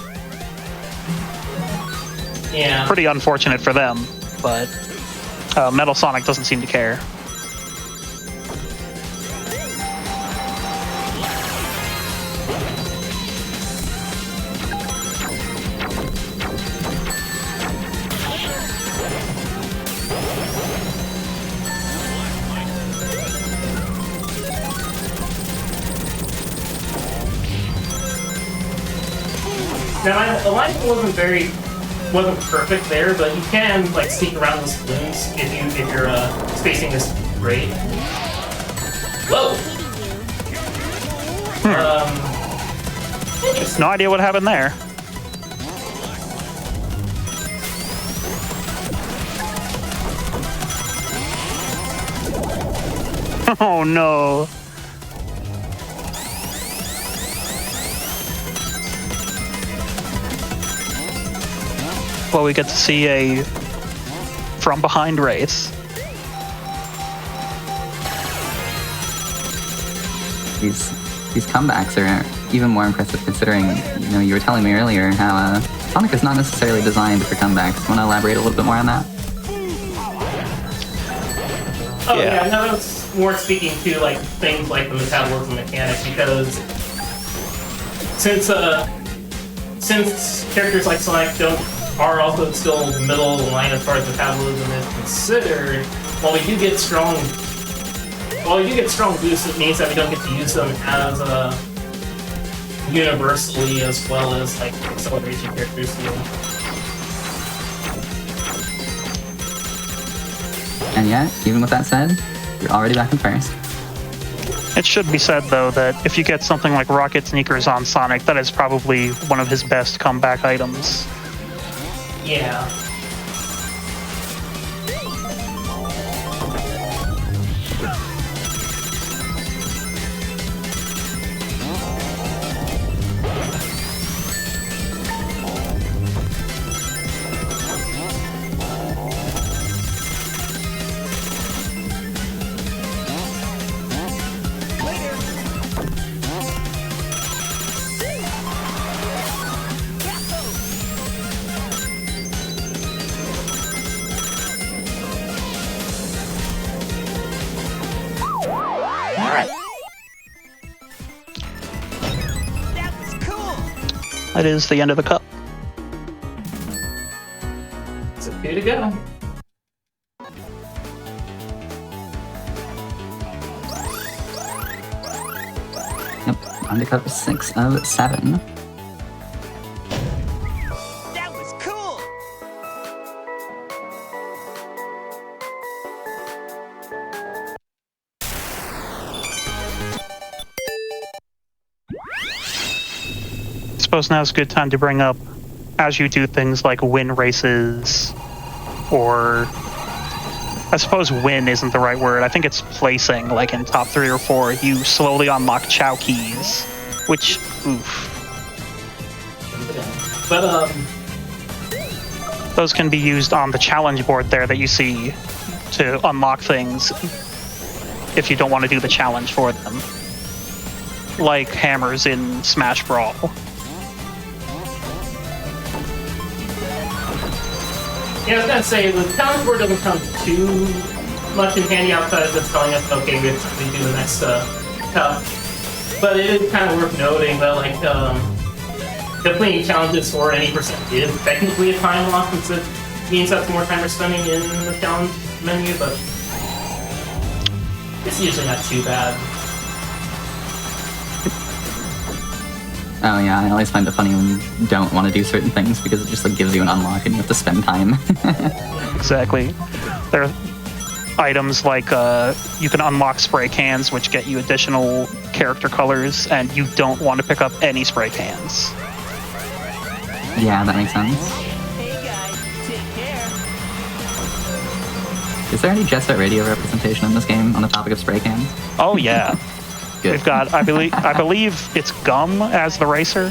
Speaker 3: Yeah.
Speaker 4: Pretty unfortunate for them, but Metal Sonic doesn't seem to care.
Speaker 3: Now my alignment wasn't perfect there, but you can like sneak around those balloons if your spacing is great. Whoa.
Speaker 4: No idea what happened there. Oh no. Well, we get to see a from behind race.
Speaker 1: These comebacks are even more impressive considering, you were telling me earlier how Sonic is not necessarily designed for comebacks. Want to elaborate a little bit more on that?
Speaker 3: Oh yeah, no, that's more speaking to like things like the metabolism mechanics, because since characters like Sonic are also still middle of the line as far as metabolism is considered, while we do get strong boosts, it means that we don't get to use them as universally as well as like acceleration characters do.
Speaker 1: And yet, even with that said, you're already back in first.
Speaker 4: It should be said, though, that if you get something like Rocket Sneakers on Sonic, that is probably one of his best comeback items.
Speaker 3: Yeah.
Speaker 4: That is the end of the cup.
Speaker 3: So 2 to go.
Speaker 1: Yep, Undercup 6 of 7.
Speaker 5: That was cool.
Speaker 4: I suppose now's a good time to bring up, as you do things like win races or I suppose win isn't the right word. I think it's placing, like in top 3 or 4. You slowly unlock Chow keys, which, oof.
Speaker 3: But,
Speaker 4: Those can be used on the challenge board there that you see to unlock things if you don't want to do the challenge for them. Like hammers in Smash Brawl.
Speaker 3: yeah, I was gonna say, the challenge board doesn't come too much in handy outside of just telling us, okay, we have to do the next cup. But it is kind of worth noting that, like, completing challenges for any percent is technically a time loss, since it means that's more time you're spending in the challenge menu, but it's usually not too bad.
Speaker 1: Oh yeah, I always find it funny when you don't want to do certain things because it just like gives you an unlock and you have to spend time.
Speaker 4: Exactly. There are items like you can unlock spray cans, which get you additional character colors, and you don't want to pick up any spray cans.
Speaker 1: Yeah, that makes sense.
Speaker 5: Hey guys, take care.
Speaker 1: Is there any Jet Set Radio representation in this game on the topic of spray cans?
Speaker 4: Oh yeah.
Speaker 1: Good.
Speaker 4: We've got, I believe it's Gum as the racer,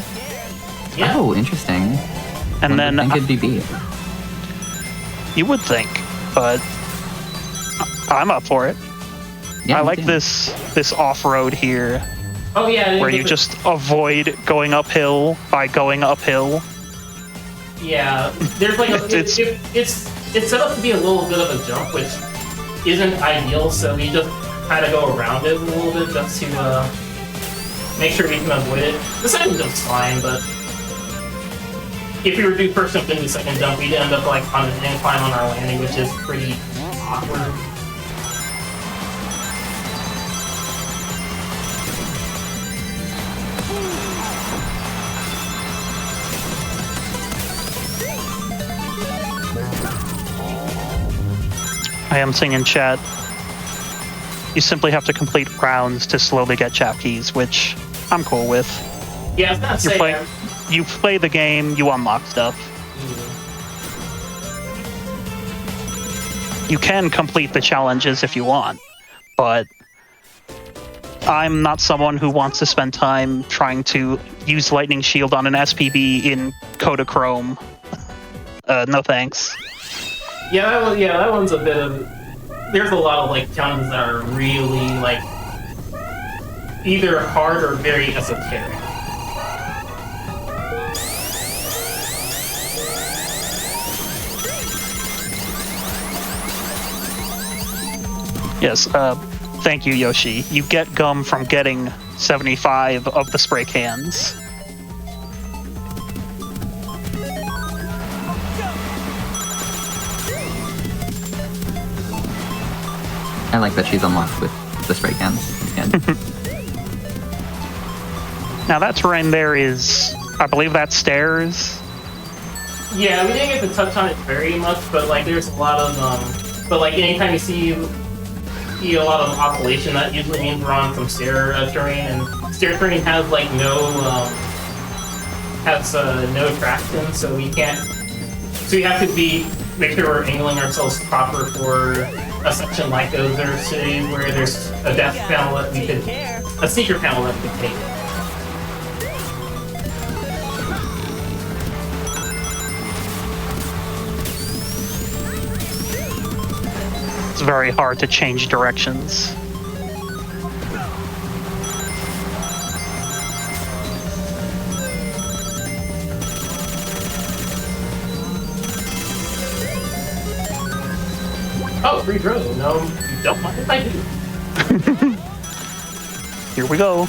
Speaker 3: Yeah.
Speaker 1: Oh, interesting.
Speaker 4: and
Speaker 1: One
Speaker 4: then
Speaker 1: would think it'd be B.
Speaker 4: you would think, but I'm up for it.
Speaker 1: Yeah,
Speaker 4: I
Speaker 1: me
Speaker 4: like
Speaker 1: too.
Speaker 4: this off-road here,
Speaker 3: Oh yeah.
Speaker 4: where you just avoid going uphill by going uphill.
Speaker 3: Yeah, there's like it's set up to be a little bit of a jump, which isn't ideal. So we just kind of go around it a little bit just to make sure we can avoid it. The second jump's fine, but if we were to do first jump into the second jump, we'd end up like on an incline on our landing, which is pretty awkward.
Speaker 4: I am seeing in chat, you simply have to complete rounds to slowly get chap keys, which I'm cool with.
Speaker 3: Yeah, I was gonna say.
Speaker 4: You play the game, you unlock stuff. You can complete the challenges if you want, but I'm not someone who wants to spend time trying to use Lightning Shield on an SPB in Kodachrome. No thanks.
Speaker 3: Yeah, that one's a bit of. There's a lot of like challenges that are really like either hard or very esoteric.
Speaker 4: Yes, thank you, Yoshi. You get gum from getting 75 of the spray cans.
Speaker 1: I like that she's unlocked with the spray cans. It's good.
Speaker 4: Now that terrain there is, I believe that's stairs.
Speaker 3: Yeah, we didn't get to touch on it very much, but like there's a lot of but like anytime you see a lot of oscillation, that usually means we're on some stair terrain, and stair terrain has like no traction, so we can't. So we have to make sure we're angling ourselves proper for a section like those there cities where there's a death panel that we could, a sneaker panel that we could take.
Speaker 4: It's very hard to change directions.
Speaker 3: Oh, free throw. No, you don't mind if I do.
Speaker 4: Here we go.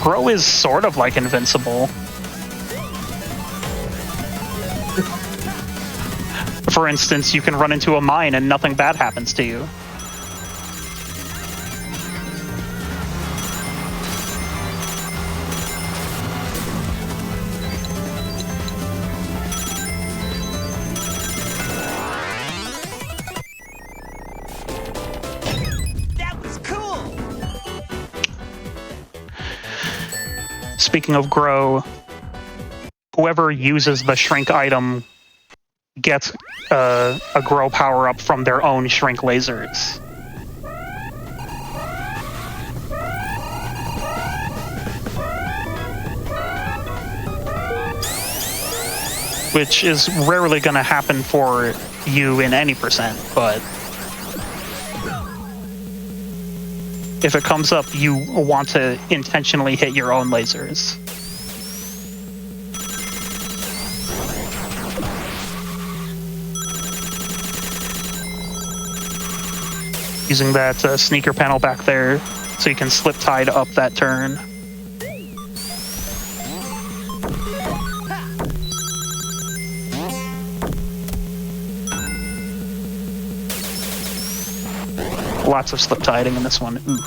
Speaker 4: Grow is sort of like invincible. For instance, you can run into a mine and nothing bad happens to you.
Speaker 5: That was cool.
Speaker 4: Speaking of grow, whoever uses the shrink item get a grow power-up from their own shrink lasers. Which is rarely going to happen for you in any percent, but if it comes up, you want to intentionally hit your own lasers. Using that sneaker panel back there so you can slip tide up that turn. Lots of slip tiding in this one. Ooh.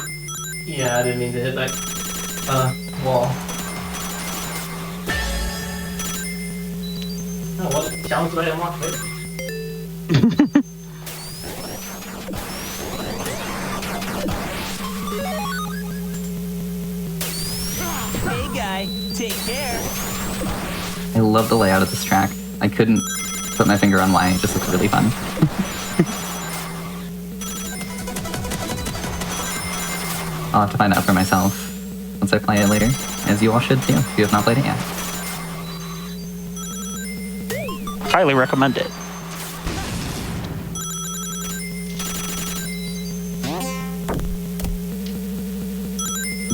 Speaker 3: Yeah, I didn't mean to hit that wall. Oh, what challenge did I unlock later?
Speaker 5: Hey guy, take care.
Speaker 1: I love the layout of this track. I couldn't put my finger on why. It just looks really fun. I'll have to find out for myself once I play it later, as you all should too, if you have not played it yet.
Speaker 4: Highly recommend it.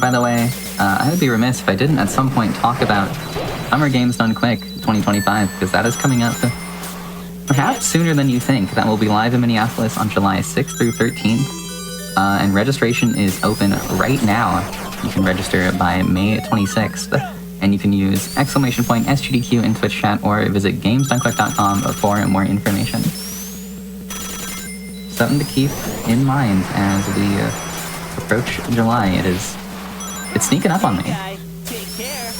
Speaker 1: By the way, I would be remiss if I didn't at some point talk about Summer Games Done Quick 2025, because that is coming up perhaps sooner than you think. That will be live in Minneapolis on July 6th through 13th. And registration is open right now. You can register by May 26th, and you can use !SGDQ in Twitch chat or visit gamesdonequick.com for more information. Something to keep in mind as we approach July. It's sneaking up on me.
Speaker 5: Guy, take care.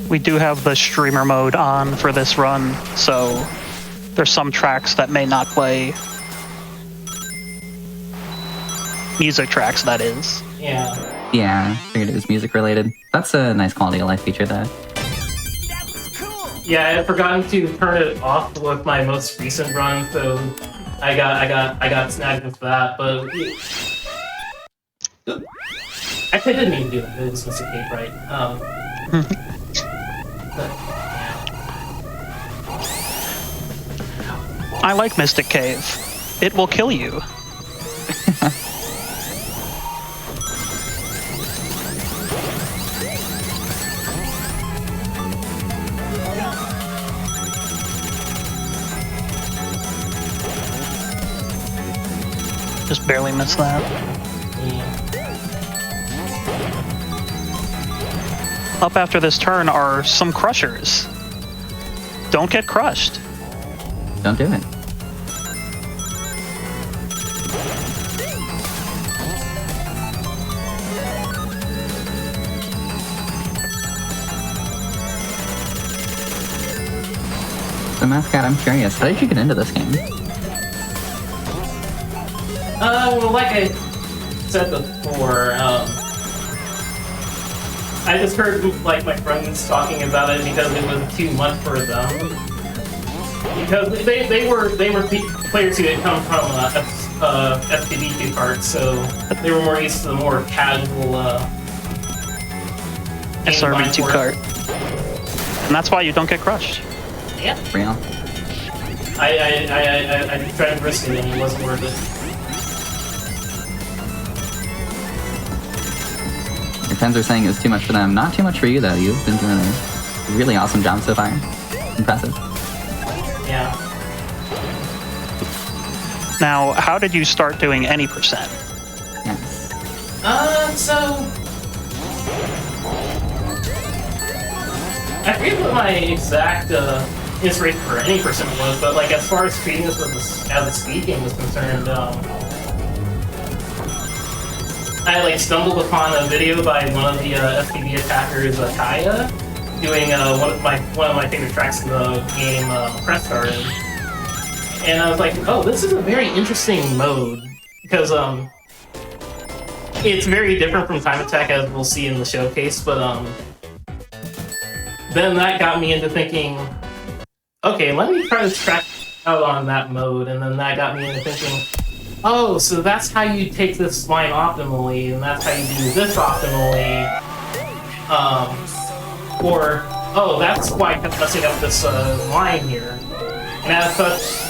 Speaker 4: We do have the streamer mode on for this run, so there's some tracks that may not play. Music tracks, that is.
Speaker 3: Yeah.
Speaker 1: Yeah, figured it was music related. That's a nice quality of life feature though.
Speaker 5: That was cool.
Speaker 3: Yeah, I had forgotten to turn it off with my most recent run, so I got snagged with that, but actually I didn't mean to do that. It was Mr. Cape, right? But,
Speaker 4: I like Mystic Cave. It will kill you. Just barely missed that.
Speaker 3: yeah.
Speaker 4: Up after this turn are some crushers. Don't get crushed.
Speaker 1: Don't do it. So Mathcat, I'm curious, how did you get into this game?
Speaker 3: Well, like I said before, I just heard like my friends talking about it because it was too much for them. Because they were players who had come from SPD2 cards, so they were more used to the more casual
Speaker 4: SRB2 cart. And that's why you don't get crushed.
Speaker 3: Yeah.
Speaker 1: Real?
Speaker 3: I tried to risk it and it wasn't worth it.
Speaker 1: Your friends are saying it was too much for them. Not too much for you though. You've been doing a really awesome job so far. Impressive.
Speaker 3: Yeah.
Speaker 4: Now, how did you start doing any percent?
Speaker 1: Yes.
Speaker 3: So I forget what my exact inspiration for any percent was, but like as far as treating this as a speed game was concerned, I like stumbled upon a video by one of the FPV attackers, Kaya, doing one of my favorite tracks in the game, Press Garden. And I was like, oh, this is a very interesting mode. Because, it's very different from Time Attack, as we'll see in the showcase, but, then that got me into thinking, okay, let me try to track out on that mode, and then that got me into thinking, oh, so that's how you take this line optimally, and that's how you do this optimally. Or, oh, that's why I kept messing up this line here. And as such,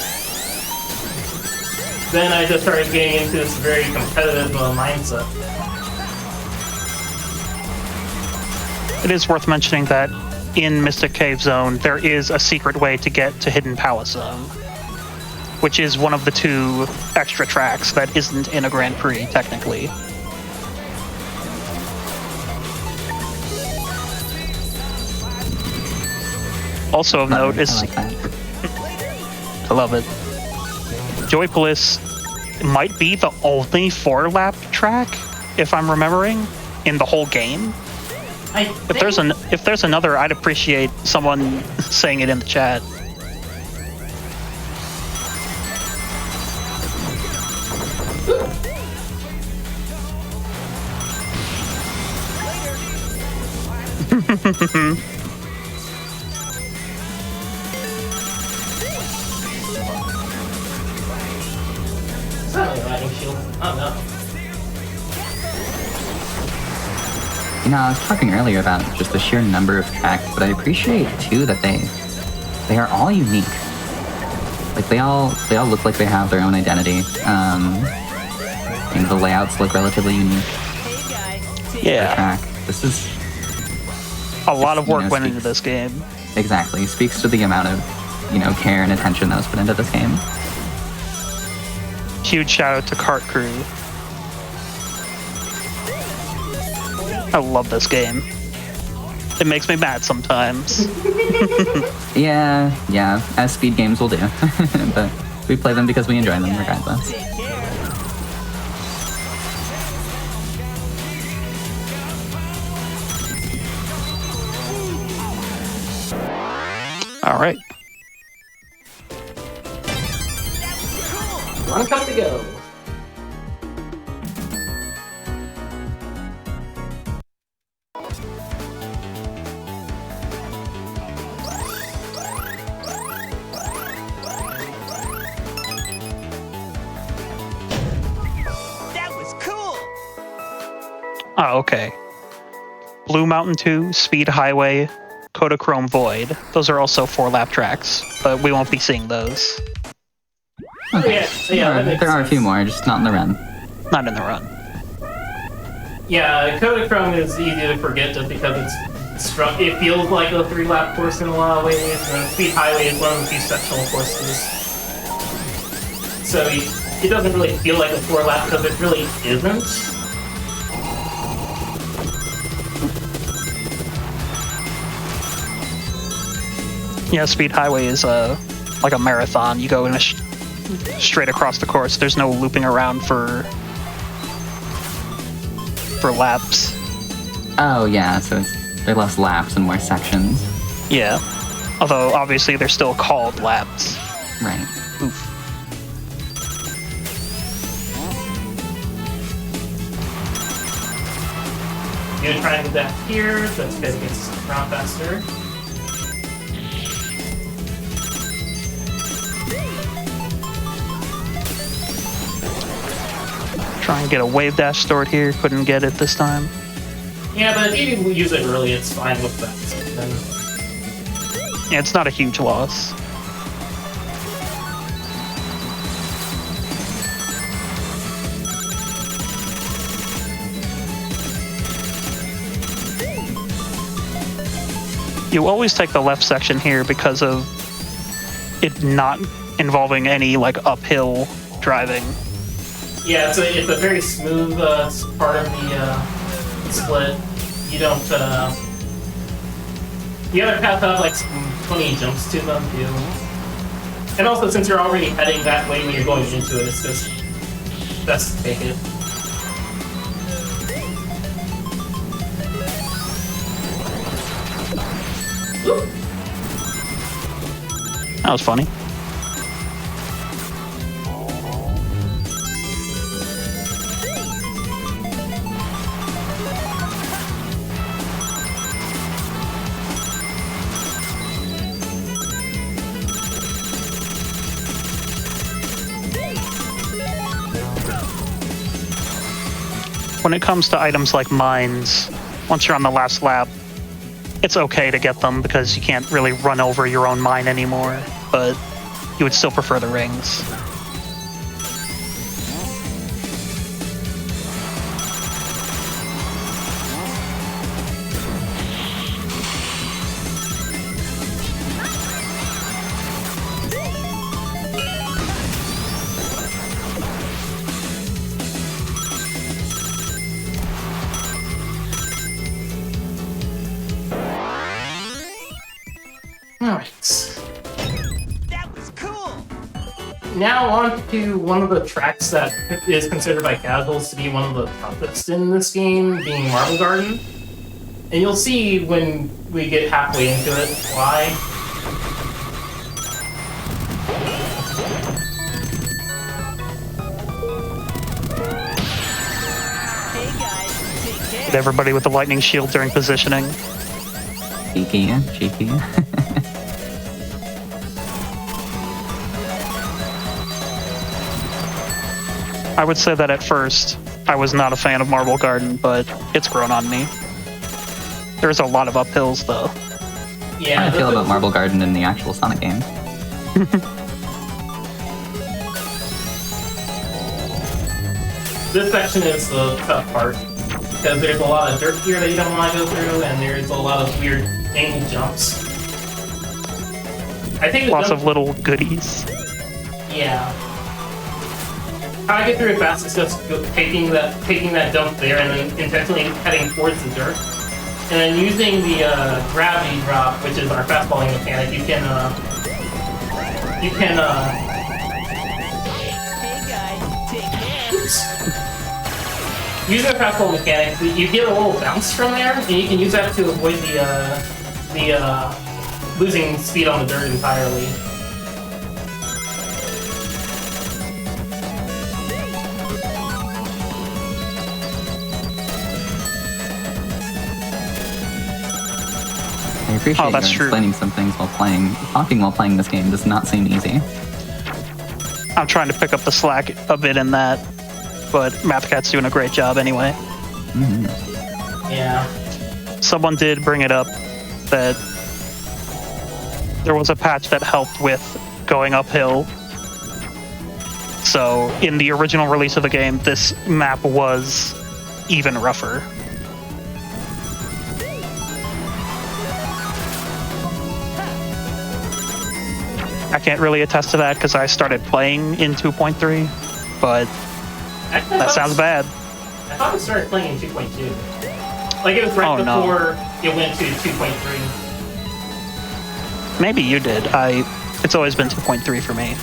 Speaker 3: then I just started getting into this very competitive mindset.
Speaker 4: It is worth mentioning that in Mystic Cave Zone, there is a secret way to get to Hidden Palace Zone, which is one of the 2 extra tracks that isn't in a Grand Prix, technically. Also of note is...
Speaker 1: I like that.
Speaker 4: I love it. Joypolis might be the only 4-lap track, if I'm remembering, in the whole game. If there's another, I'd appreciate someone saying it in the chat.
Speaker 3: Is that a lightning shield? Oh no.
Speaker 1: You know, I was talking earlier about just the sheer number of tracks, but I appreciate too that they are all unique. Like they all look like they have their own identity. And the layouts look relatively unique.
Speaker 4: Yeah.
Speaker 1: Track. This is
Speaker 4: a lot of work
Speaker 1: you know,
Speaker 4: went into this game.
Speaker 1: Exactly. Speaks to the amount of, care and attention that was put into this game.
Speaker 4: Huge shout out to Kart Crew. I love this game. It makes me mad sometimes.
Speaker 1: Yeah, as speed games will do. But we play them because we enjoy them regardless.
Speaker 4: All right.
Speaker 3: 1 cup to go.
Speaker 5: That was cool.
Speaker 4: Oh, okay. Blue Mountain 2, Speed Highway, Kodachrome Void. Those are also 4-lap tracks, but we won't be seeing those.
Speaker 1: Okay.
Speaker 3: Yeah,
Speaker 1: there are a few more, just not in the run.
Speaker 4: Not in the run.
Speaker 3: Yeah, Kodachrome is easy to forget just because it feels like a 3-lap course in a lot of ways, and Speed Highway is one of the few sectional courses. So it doesn't really feel like a 4-lap because it really isn't.
Speaker 4: Yeah, Speed Highway is like a marathon. You go in straight across the course. There's no looping around for laps.
Speaker 1: Oh yeah, so there are less laps and more sections.
Speaker 4: Yeah. Although obviously they're still called laps.
Speaker 1: Right.
Speaker 4: Oof.
Speaker 3: You're gonna try and do that here, that's because it gets around faster.
Speaker 4: Try and get a wave dash stored here. Couldn't get it this time.
Speaker 3: Yeah, but if you use it early, it's fine with that. Then
Speaker 4: Yeah, it's not a huge loss. You always take the left section here because of it not involving any like uphill driving.
Speaker 3: yeah, it's a very smooth part of the split. You don't the other paths have like plenty of jumps to them too. And also, since you're already heading that way when you're going into it, it's just best to take it.
Speaker 4: That was funny. when it comes to items like mines, once you're on the last lap, it's okay to get them because you can't really run over your own mine anymore, but you would still prefer the rings.
Speaker 3: Alright.
Speaker 5: That was cool.
Speaker 3: Now on to one of the tracks that is considered by casuals to be one of the toughest in this game, being Marble Garden. And you'll see when we get halfway into it why.
Speaker 5: Hey guys, take care.
Speaker 4: Hit everybody with the lightning shield during positioning.
Speaker 1: Cheeky, cheeky.
Speaker 4: I would say that at first, I was not a fan of Marble Garden, but it's grown on me. There's a lot of uphills, though.
Speaker 3: Yeah,
Speaker 1: How do you feel about Marble Garden in the actual Sonic game?
Speaker 3: this section is the tough part because there's a lot of dirt here that you don't want to go through, and there's a lot of weird angle jumps. I think the
Speaker 4: Lots
Speaker 3: jump,
Speaker 4: of little goodies.
Speaker 3: yeah. How I get through it fast is just taking that jump there and then intentionally heading towards the dirt, and then using the gravity drop, which is our fastballing mechanic. You can
Speaker 5: Hey guys, take care.
Speaker 3: use that fastball mechanic. You get a little bounce from there, and you can use that to avoid the losing speed on the dirt entirely.
Speaker 1: I appreciate
Speaker 4: that's
Speaker 1: you
Speaker 4: true.
Speaker 1: explaining some things while playing. Talking while playing this game does not seem easy.
Speaker 4: I'm trying to pick up the slack a bit in that, but MathCat's doing a great job anyway.
Speaker 3: Yeah.
Speaker 4: Someone did bring it up that there was a patch that helped with going uphill. So in the original release of the game, this map was even rougher. I can't really attest to that because I started playing in 2.3, but
Speaker 3: Actually,
Speaker 4: that sounds bad.
Speaker 3: I thought it started playing in 2.2. Like it was right
Speaker 4: Oh, no.
Speaker 3: before it went to 2.3.
Speaker 4: Maybe you did. It's always been 2.3 for me.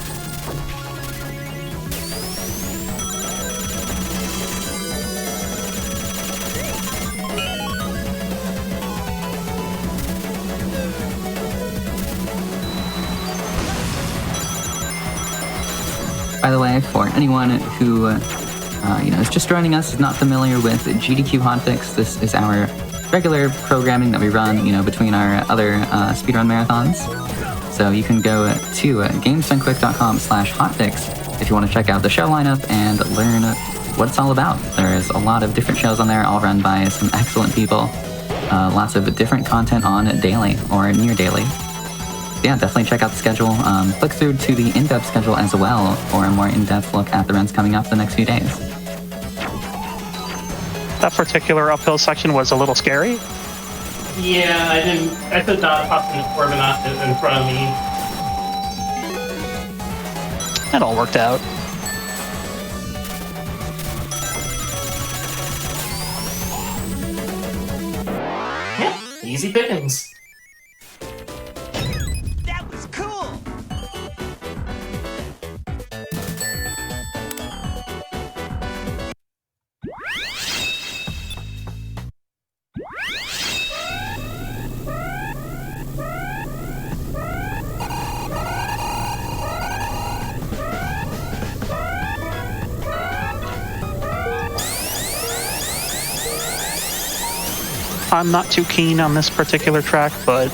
Speaker 1: By the way, for anyone who is just joining us, is not familiar with GDQ Hotfix, this is our regular programming that we run, between our other speedrun marathons. So you can go to gamesdonequick.com/hotfix if you want to check out the show lineup and learn what it's all about. There's a lot of different shows on there, all run by some excellent people. Lots of different content on daily or near daily. Yeah, definitely check out the schedule. Click through to the in-depth schedule as well for a more in-depth look at the runs coming up the next few days.
Speaker 4: That particular uphill section was a little scary.
Speaker 3: Yeah, I could not pop in Orbanaut in front of me.
Speaker 4: It all worked out.
Speaker 3: Yeah, easy pickings.
Speaker 5: That was cool.
Speaker 4: I'm not too keen on this particular track, but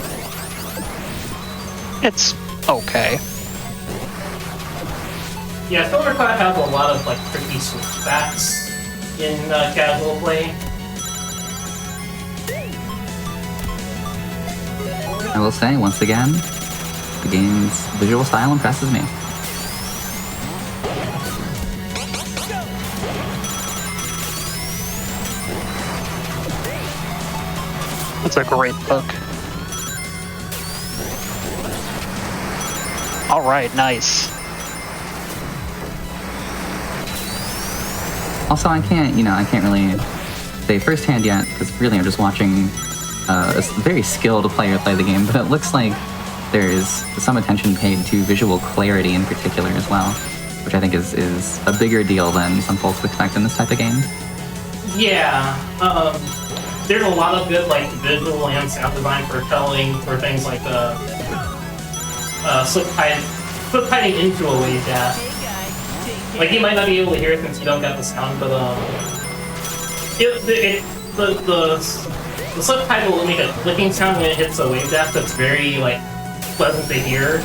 Speaker 4: it's okay.
Speaker 3: Yeah, Silver Cloud has a lot of tricky switchbacks. in casual play.
Speaker 1: I will say, once again, the game's visual style impresses me.
Speaker 4: That's a great book. All right, nice.
Speaker 1: Also, I can't really say firsthand yet, because really I'm just watching a very skilled player play the game, but it looks like there is some attention paid to visual clarity in particular as well, which I think is a bigger deal than some folks expect in this type of game.
Speaker 3: Yeah, there's a lot of good like visual and sound design for things like subtitling into a wave dash.
Speaker 5: Hey guy, take care.
Speaker 3: Like you might not be able to hear it since you don't got the sound, but the subtitle will make a clicking sound when it hits a wave dash that's very like pleasant to hear.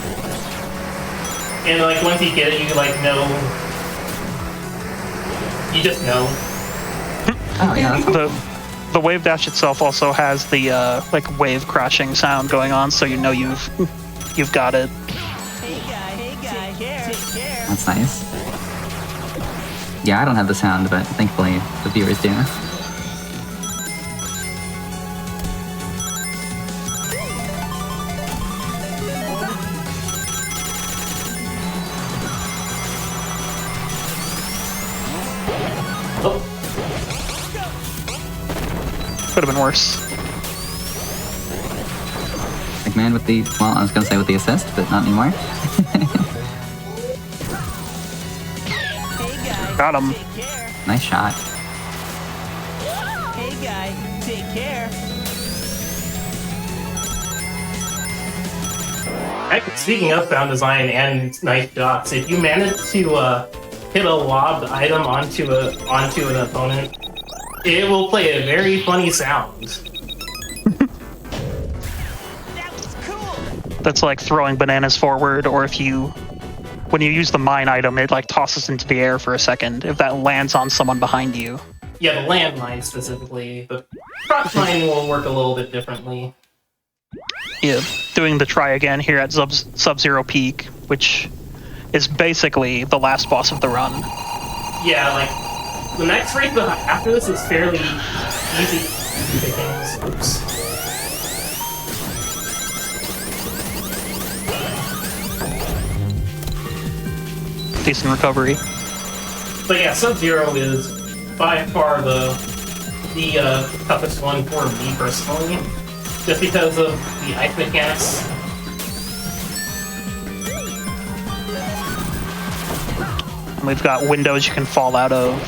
Speaker 3: And like once you get it, you like know. You just know.
Speaker 1: Oh yeah, that's
Speaker 4: The wave dash itself also has the like wave crashing sound going on, so you know you've got it.
Speaker 5: Hey guy, take care. Take care.
Speaker 1: That's nice. Yeah, I don't have the sound, but thankfully the viewers do.
Speaker 3: Oh,
Speaker 4: Could have been worse.
Speaker 1: McMahon with the, well, I was gonna say with the assist, but not anymore.
Speaker 5: Hey guy,
Speaker 4: Got him.
Speaker 5: take care.
Speaker 1: Nice shot.
Speaker 5: Hey guy, take care.
Speaker 3: speaking of sound design and nice shots, if you manage to hit a lobbed item onto an opponent, it will play a very funny sound.
Speaker 5: That was cool.
Speaker 4: That's like throwing bananas forward, or when you use the mine item, it like tosses into the air for a second. If that lands on someone behind you.
Speaker 3: Yeah, the landmine specifically. The proc mine will work a little bit differently.
Speaker 4: Yeah, doing the try again here at Sub-Zero Peak, which is basically the last boss of the run.
Speaker 3: Yeah, like the next race after this is fairly easy pickings. Oops.
Speaker 4: Decent recovery.
Speaker 3: But yeah, Sub-Zero is by far the toughest one for me personally, just because of the ice mechanics.
Speaker 4: We've got windows you can fall out of.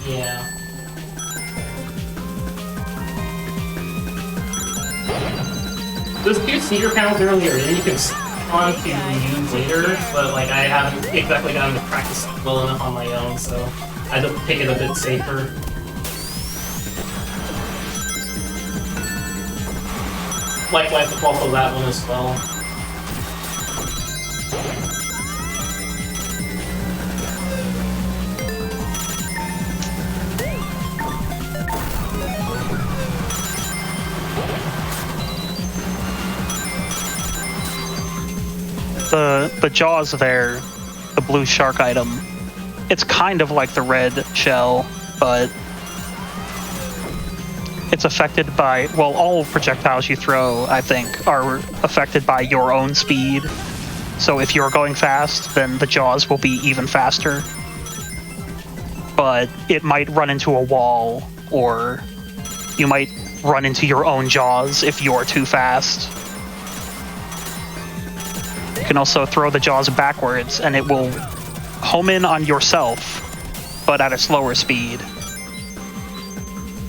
Speaker 3: Yeah. Those two sneaker panels earlier, and you can on to use later, but like I haven't exactly gotten to practice well enough on my own, so I had to take it a bit safer. Likewise, the fault of that one as well.
Speaker 4: The jaws there, the blue shark item, it's kind of like the red shell, but it's affected by, well, all projectiles you throw, I think, are affected by your own speed. So if you're going fast, then the jaws will be even faster. But it might run into a wall, or you might run into your own jaws if you're too fast. You can also throw the jaws backwards, and it will home in on yourself, but at a slower speed.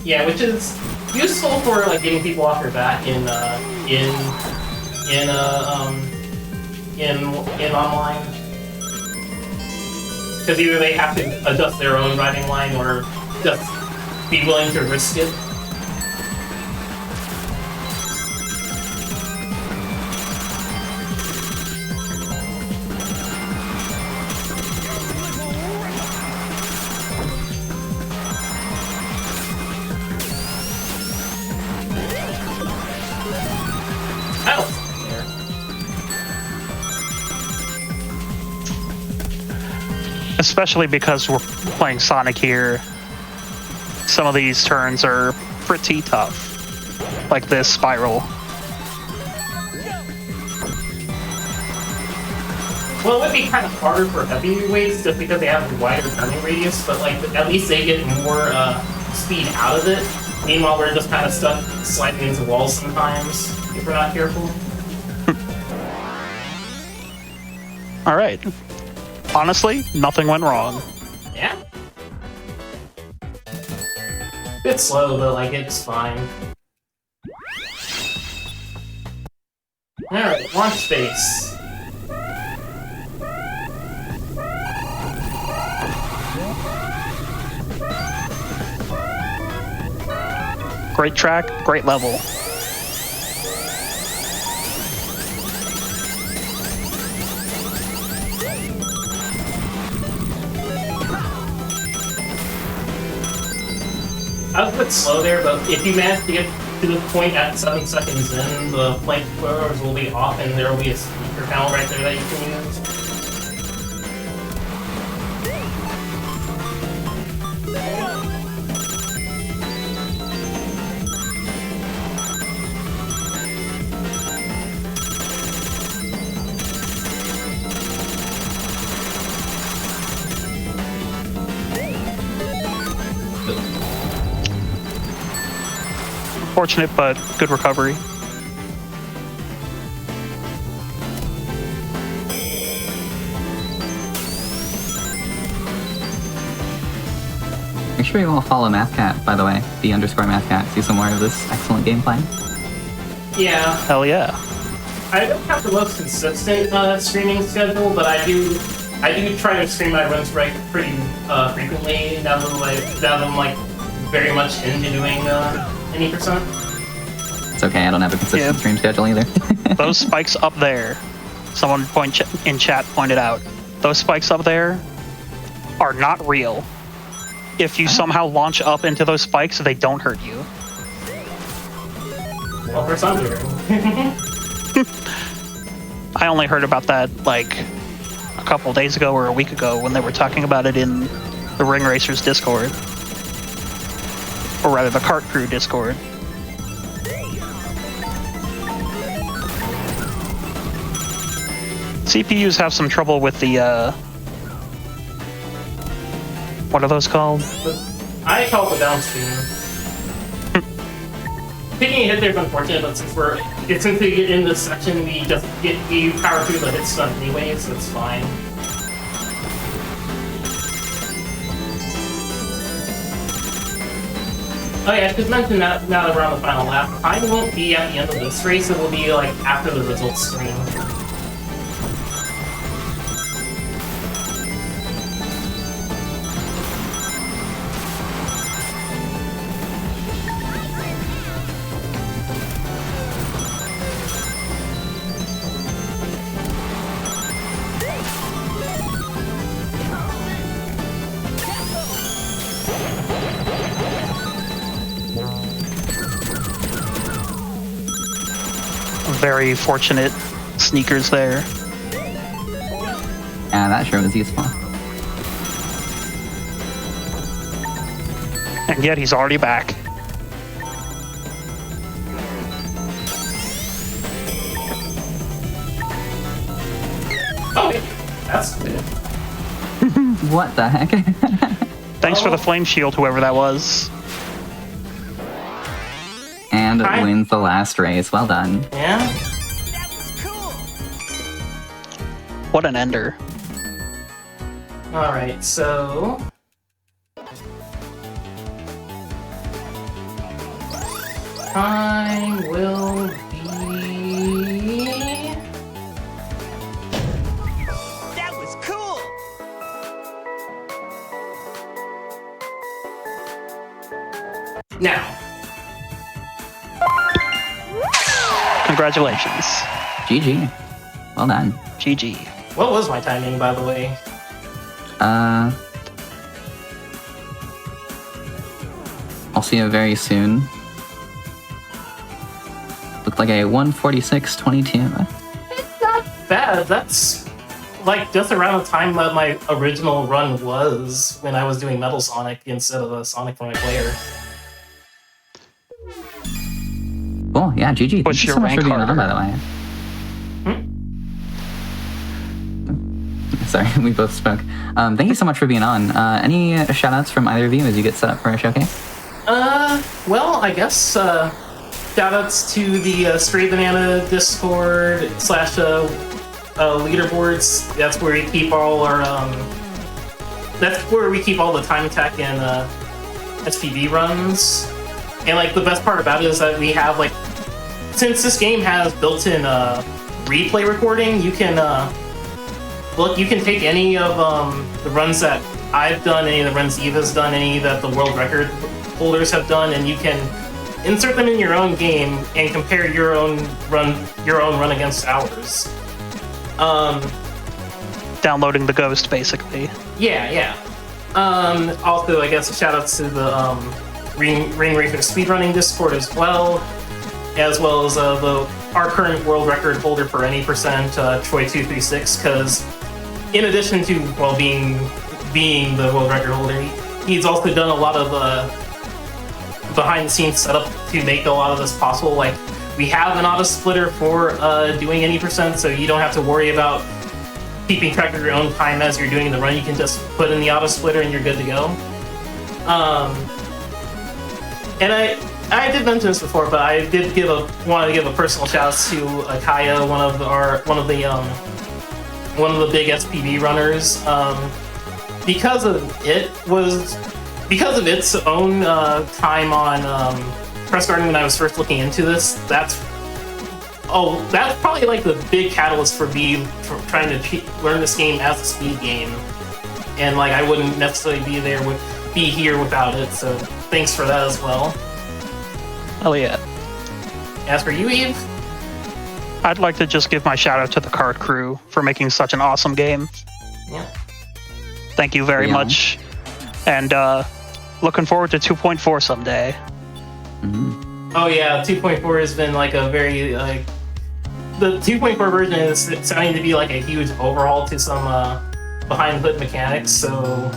Speaker 3: Yeah, which is useful for like getting people off your back in online, because either they have to adjust their own riding line or just be willing to risk it.
Speaker 4: Especially because we're playing Sonic here. Some of these turns are pretty tough. Like this spiral.
Speaker 3: Well, it would be kind of harder for heavyweights just because they have a wider turning radius, but like at least they get more speed out of it. Meanwhile, we're just kind of stuck sliding into walls sometimes if we're not careful.
Speaker 4: All right. Honestly, nothing went wrong.
Speaker 3: Yeah. Bit slow, but like it's fine. Alright, launch space.
Speaker 4: Great track, great level.
Speaker 3: I was a bit slow there, but if you manage to get to the point at 7 seconds in, the flamethrowers will be off and there will be a speaker panel right there that you can use.
Speaker 4: Fortunate, but good recovery.
Speaker 1: Make sure you all follow MathCat, by the way. _MathCat. See some more of this excellent gameplay.
Speaker 3: Yeah.
Speaker 4: Hell yeah.
Speaker 3: I don't have the most consistent streaming schedule, but I do try to stream my runs pretty frequently now that I'm like very much into doing any percent.
Speaker 1: It's okay, I don't have a consistent stream schedule either.
Speaker 4: Those spikes up there, someone in chat pointed out, those spikes up there are not real. If you somehow launch up into those spikes, they don't hurt you.
Speaker 3: Well, for some reason.
Speaker 4: I only heard about that like a couple days ago or a week ago when they were talking about it in the Ring Racers Discord. Or rather, the Kart Crew Discord. CPUs have some trouble with the, what are those called?
Speaker 3: I call it the downstream. Taking a hit there is unfortunate, but since we get in this section, we power through the hit stun anyway, so it's fine. Oh yeah, I should mention that now that we're on the final lap, I won't be at the end of this race, it will be like after the results screen.
Speaker 4: Very fortunate sneakers there.
Speaker 1: Yeah, that sure was useful.
Speaker 4: And yet he's already back.
Speaker 3: Oh, that's good.
Speaker 1: What the heck?
Speaker 4: Thanks for the flame shield, whoever that was.
Speaker 1: And wins the last race. Well done.
Speaker 3: Yeah?
Speaker 5: That was cool.
Speaker 4: What an ender.
Speaker 3: Alright, so... Time will be...
Speaker 5: That was cool.
Speaker 3: Now.
Speaker 4: Congratulations.
Speaker 1: GG. Well done.
Speaker 4: GG.
Speaker 3: What was my timing, by the way?
Speaker 1: I'll see you very soon. Looked like a 146.22.
Speaker 3: Not bad, that's... like just around the time that my original run was when I was doing Metal Sonic instead of a Sonic for my player.
Speaker 1: Cool. Yeah, GG.
Speaker 4: What's
Speaker 1: Thank you
Speaker 4: your
Speaker 1: so much for
Speaker 4: rank
Speaker 1: being on,
Speaker 4: harder?
Speaker 1: by the way. Sorry, we both spoke. Thank you so much for being on. Any shout-outs from either of you as you get set up for a showcase?
Speaker 3: Well, I guess, shoutouts to the Stray Banana Discord / leaderboards. That's where we keep all our, that's where we keep all the time attack and, SPB runs. And, like, the best part about it is that we have, like, since this game has built-in, replay recording, you can, look, you can take any of, the runs that I've done, any of the runs Eve has done, any that the world record holders have done, and you can insert them in your own game and compare your own run against ours.
Speaker 4: Downloading the Ghost, basically.
Speaker 3: Yeah. Also, I guess a shout out to the Ring Racer Speedrunning Discord as well as our current world record holder for any percent, Troy236, because in addition to being the world record holder, he's also done a lot of behind the scenes setup to make a lot of this possible. Like, we have an auto splitter for doing any percent, so you don't have to worry about keeping track of your own time as you're doing the run. You can just put in the auto splitter and you're good to go. And I did mention this before, but I did want to give a personal shout out to Akaya, one of the big SPB runners, because of its own time on Press Garden when I was first looking into this. That's probably like the big catalyst for me for trying to learn this game as a speed game, and like I wouldn't necessarily be here without it. So thanks for that as well.
Speaker 4: Hell yeah.
Speaker 3: As for you, Eve?
Speaker 4: I'd like to just give my shout out to the card crew for making such an awesome game.
Speaker 3: Yeah.
Speaker 4: Thank you very much. And looking forward to 2.4 someday.
Speaker 1: Mm-hmm.
Speaker 3: Oh yeah, 2.4 has been like a very the 2.4 version is sounding to be like a huge overhaul to some behind the hood mechanics. So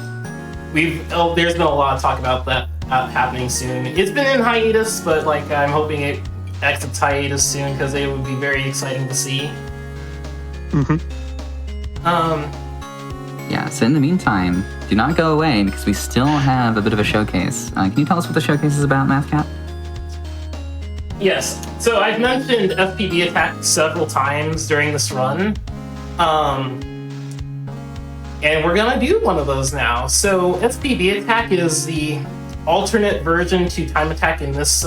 Speaker 3: there's been a lot of talk about that happening soon. It's been in hiatus, but like I'm hoping it exits hiatus soon because it would be very exciting to see.
Speaker 4: Mm-hmm.
Speaker 1: Yeah, so in the meantime, do not go away because we still have a bit of a showcase. Can you tell us what the showcase is about, MathCat?
Speaker 3: Yes. So I've mentioned FPV attack several times during this run. And we're gonna do one of those now. So FPV attack is the alternate version to time attack in this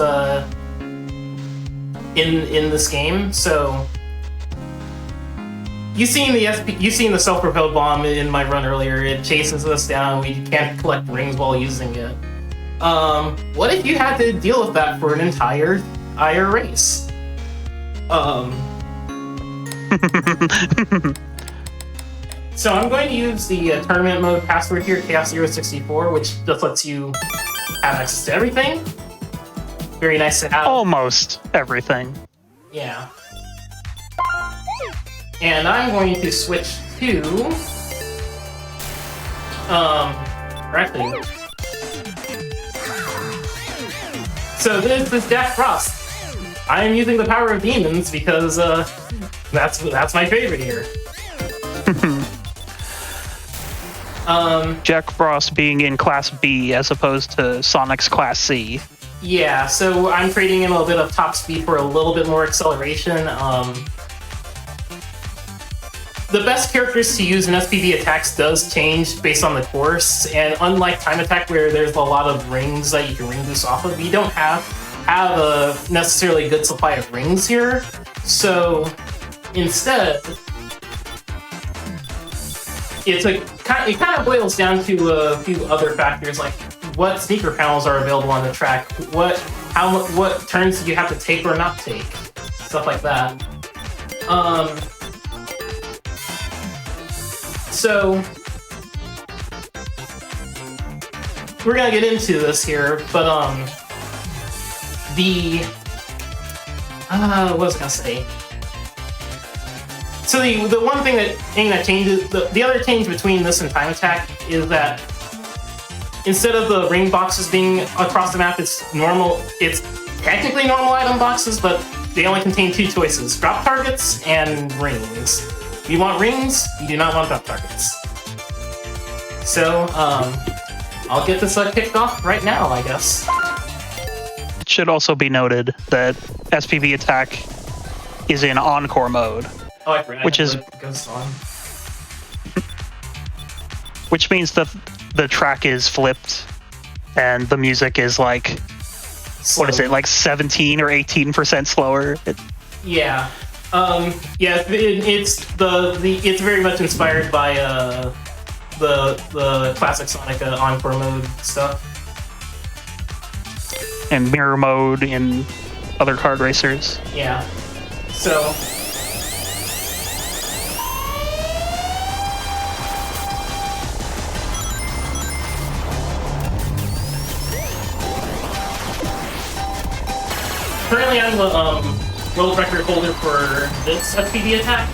Speaker 3: in this game. So you've seen the self-propelled bomb in my run earlier. It chases us down. We can't collect rings while using it. What if you had to deal with that for an entire race? So I'm going to use the tournament mode password here, Chaos064, which just lets you have access to everything. Very nice to have.
Speaker 4: Almost everything.
Speaker 3: Yeah. And I'm going to switch to... correctly. So this is Jack Frost. I am using the power of demons because that's my favorite here.
Speaker 4: Jack Frost being in Class B as opposed to Sonic's Class C.
Speaker 3: Yeah, so I'm trading in a little bit of top speed for a little bit more acceleration. The best characters to use in SPV attacks does change based on the course, and unlike time attack where there's a lot of rings that you can ring boost off of, you don't have a necessarily good supply of rings here. So instead, it kind of boils down to a few other factors, like what sneaker panels are available on the track, what turns do you have to take or not take, stuff like that. So we're gonna get into this here, but what was I gonna say? So the one thing that changes, the other change between this and Time Attack is that instead of the ring boxes being across the map, it's technically normal item boxes, but they only contain two choices: drop targets and rings. If you want rings, you do not want drop targets. So, I'll get this kicked off right now, I guess.
Speaker 4: It should also be noted that SPV attack is in encore mode,
Speaker 3: Oh, I forgot.
Speaker 4: Which is-
Speaker 3: it goes on.
Speaker 4: which means that the track is flipped and the music is like, what is it, like 17 or 18% slower?
Speaker 3: Yeah. It's very much inspired by the classic Sonic Encore mode stuff.
Speaker 4: And mirror mode in other kart racers.
Speaker 3: Yeah. So. Currently, I'm the world record holder for this FPV attack.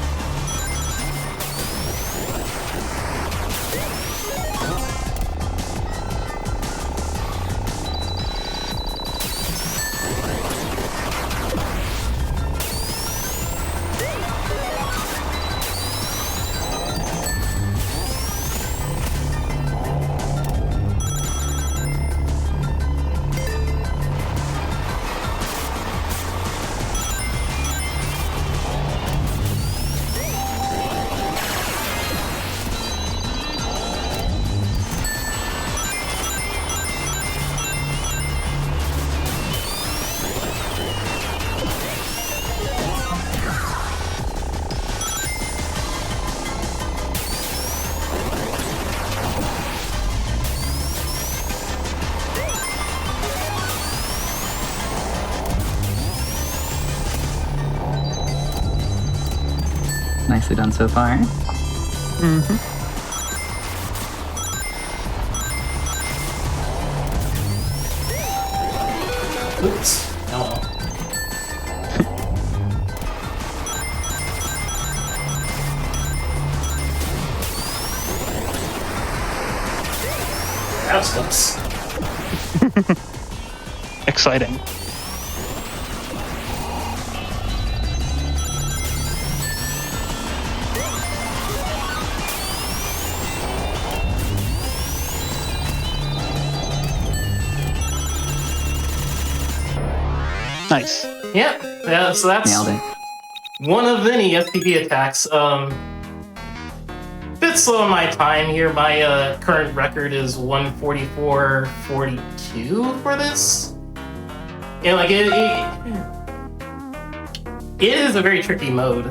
Speaker 1: Nicely done so far.
Speaker 3: Oops. Oh well. That slips.
Speaker 4: Exciting. Nice.
Speaker 3: Yep. Yeah, so that's
Speaker 1: Nailed it.
Speaker 3: one of many FPV attacks. Bit slow on my time here. My current record is 144.42 for this. And like it is a very tricky mode.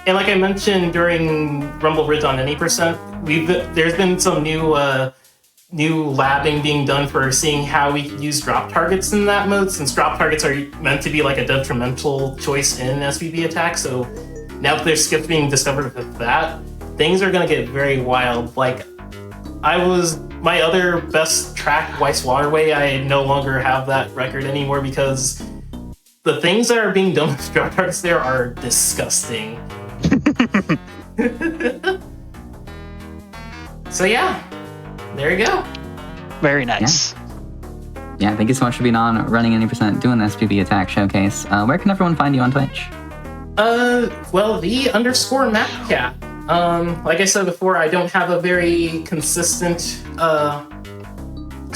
Speaker 3: And like I mentioned during Rumble Ridge on any percent, there's been some new labbing being done for seeing how we can use drop targets in that mode, since drop targets are meant to be like a detrimental choice in SPV attack. So now that there's skips being discovered with that, things are gonna get very wild. Like my other best track, Weiss Waterway, I no longer have that record anymore because the things that are being done with drop targets there are disgusting. So yeah, there you go.
Speaker 4: Very nice.
Speaker 1: Yeah, thank you so much for being on Running Any Percent, doing the SPV Attack Showcase. Where can everyone find you on Twitch?
Speaker 3: Well, the_mapcat. Like I said before, I don't have a very consistent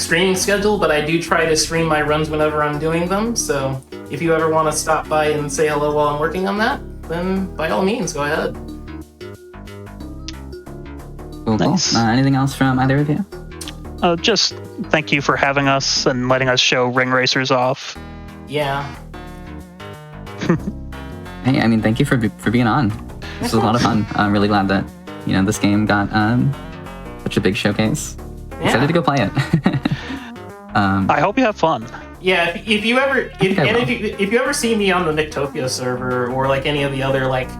Speaker 3: streaming schedule, but I do try to stream my runs whenever I'm doing them. So if you ever want to stop by and say hello while I'm working on that, then by all means, go ahead.
Speaker 1: Cool,
Speaker 4: Nice.
Speaker 1: cool. Anything else from either of you?
Speaker 4: Just thank you for having us and letting us show ring racers off.
Speaker 3: Yeah.
Speaker 1: Hey, I mean, thank you for being on. This was a lot of fun. I'm really glad that, this game got such a big showcase. Excited to go play it.
Speaker 4: I hope you have fun.
Speaker 3: Yeah, if you ever see me on the Nictopia server or like any of the other like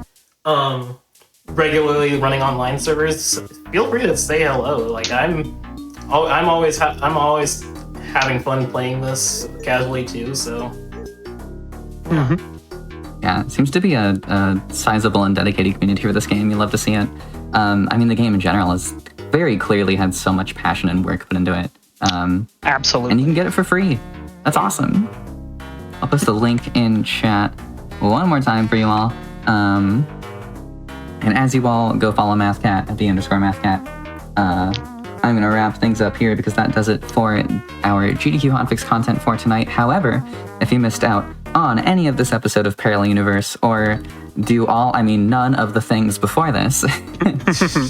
Speaker 3: regularly running online servers, feel free to say hello. Like I'm always having fun playing this casually too. So
Speaker 1: Yeah, Yeah, it seems to be a sizable and dedicated community for this game. You love to see it. I mean, the game in general has very clearly had so much passion and work put into it.
Speaker 4: Absolutely.
Speaker 1: And you can get it for free. That's awesome. I'll post the link in chat one more time for you all. And as you all go follow MathCat at @the_MathCat, I'm going to wrap things up here because that does it for our GDQ Hotfix content for tonight. However, if you missed out on any of this episode of Parallel Universe or none of the things before this,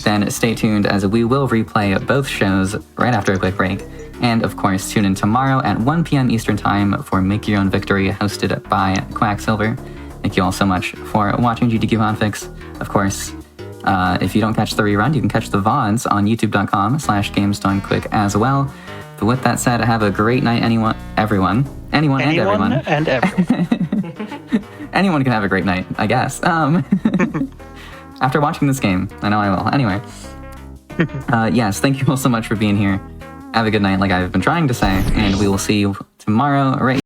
Speaker 1: then stay tuned as we will replay both shows right after a quick break. And of course, tune in tomorrow at 1 p.m. Eastern Time for Make Your Own Victory, hosted by Quacksilver. Thank you all so much for watching GDQ Hotfix. Of course, if you don't catch the rerun, you can catch the VODs on youtube.com/GamesDoneQuick as well. But with that said, have a great night, anyone and everyone.
Speaker 4: Anyone and everyone.
Speaker 1: Anyone can have a great night, I guess. After watching this game, I know I will. Anyway, yes, thank you all so much for being here. Have a good night, like I've been trying to say, and we will see you tomorrow right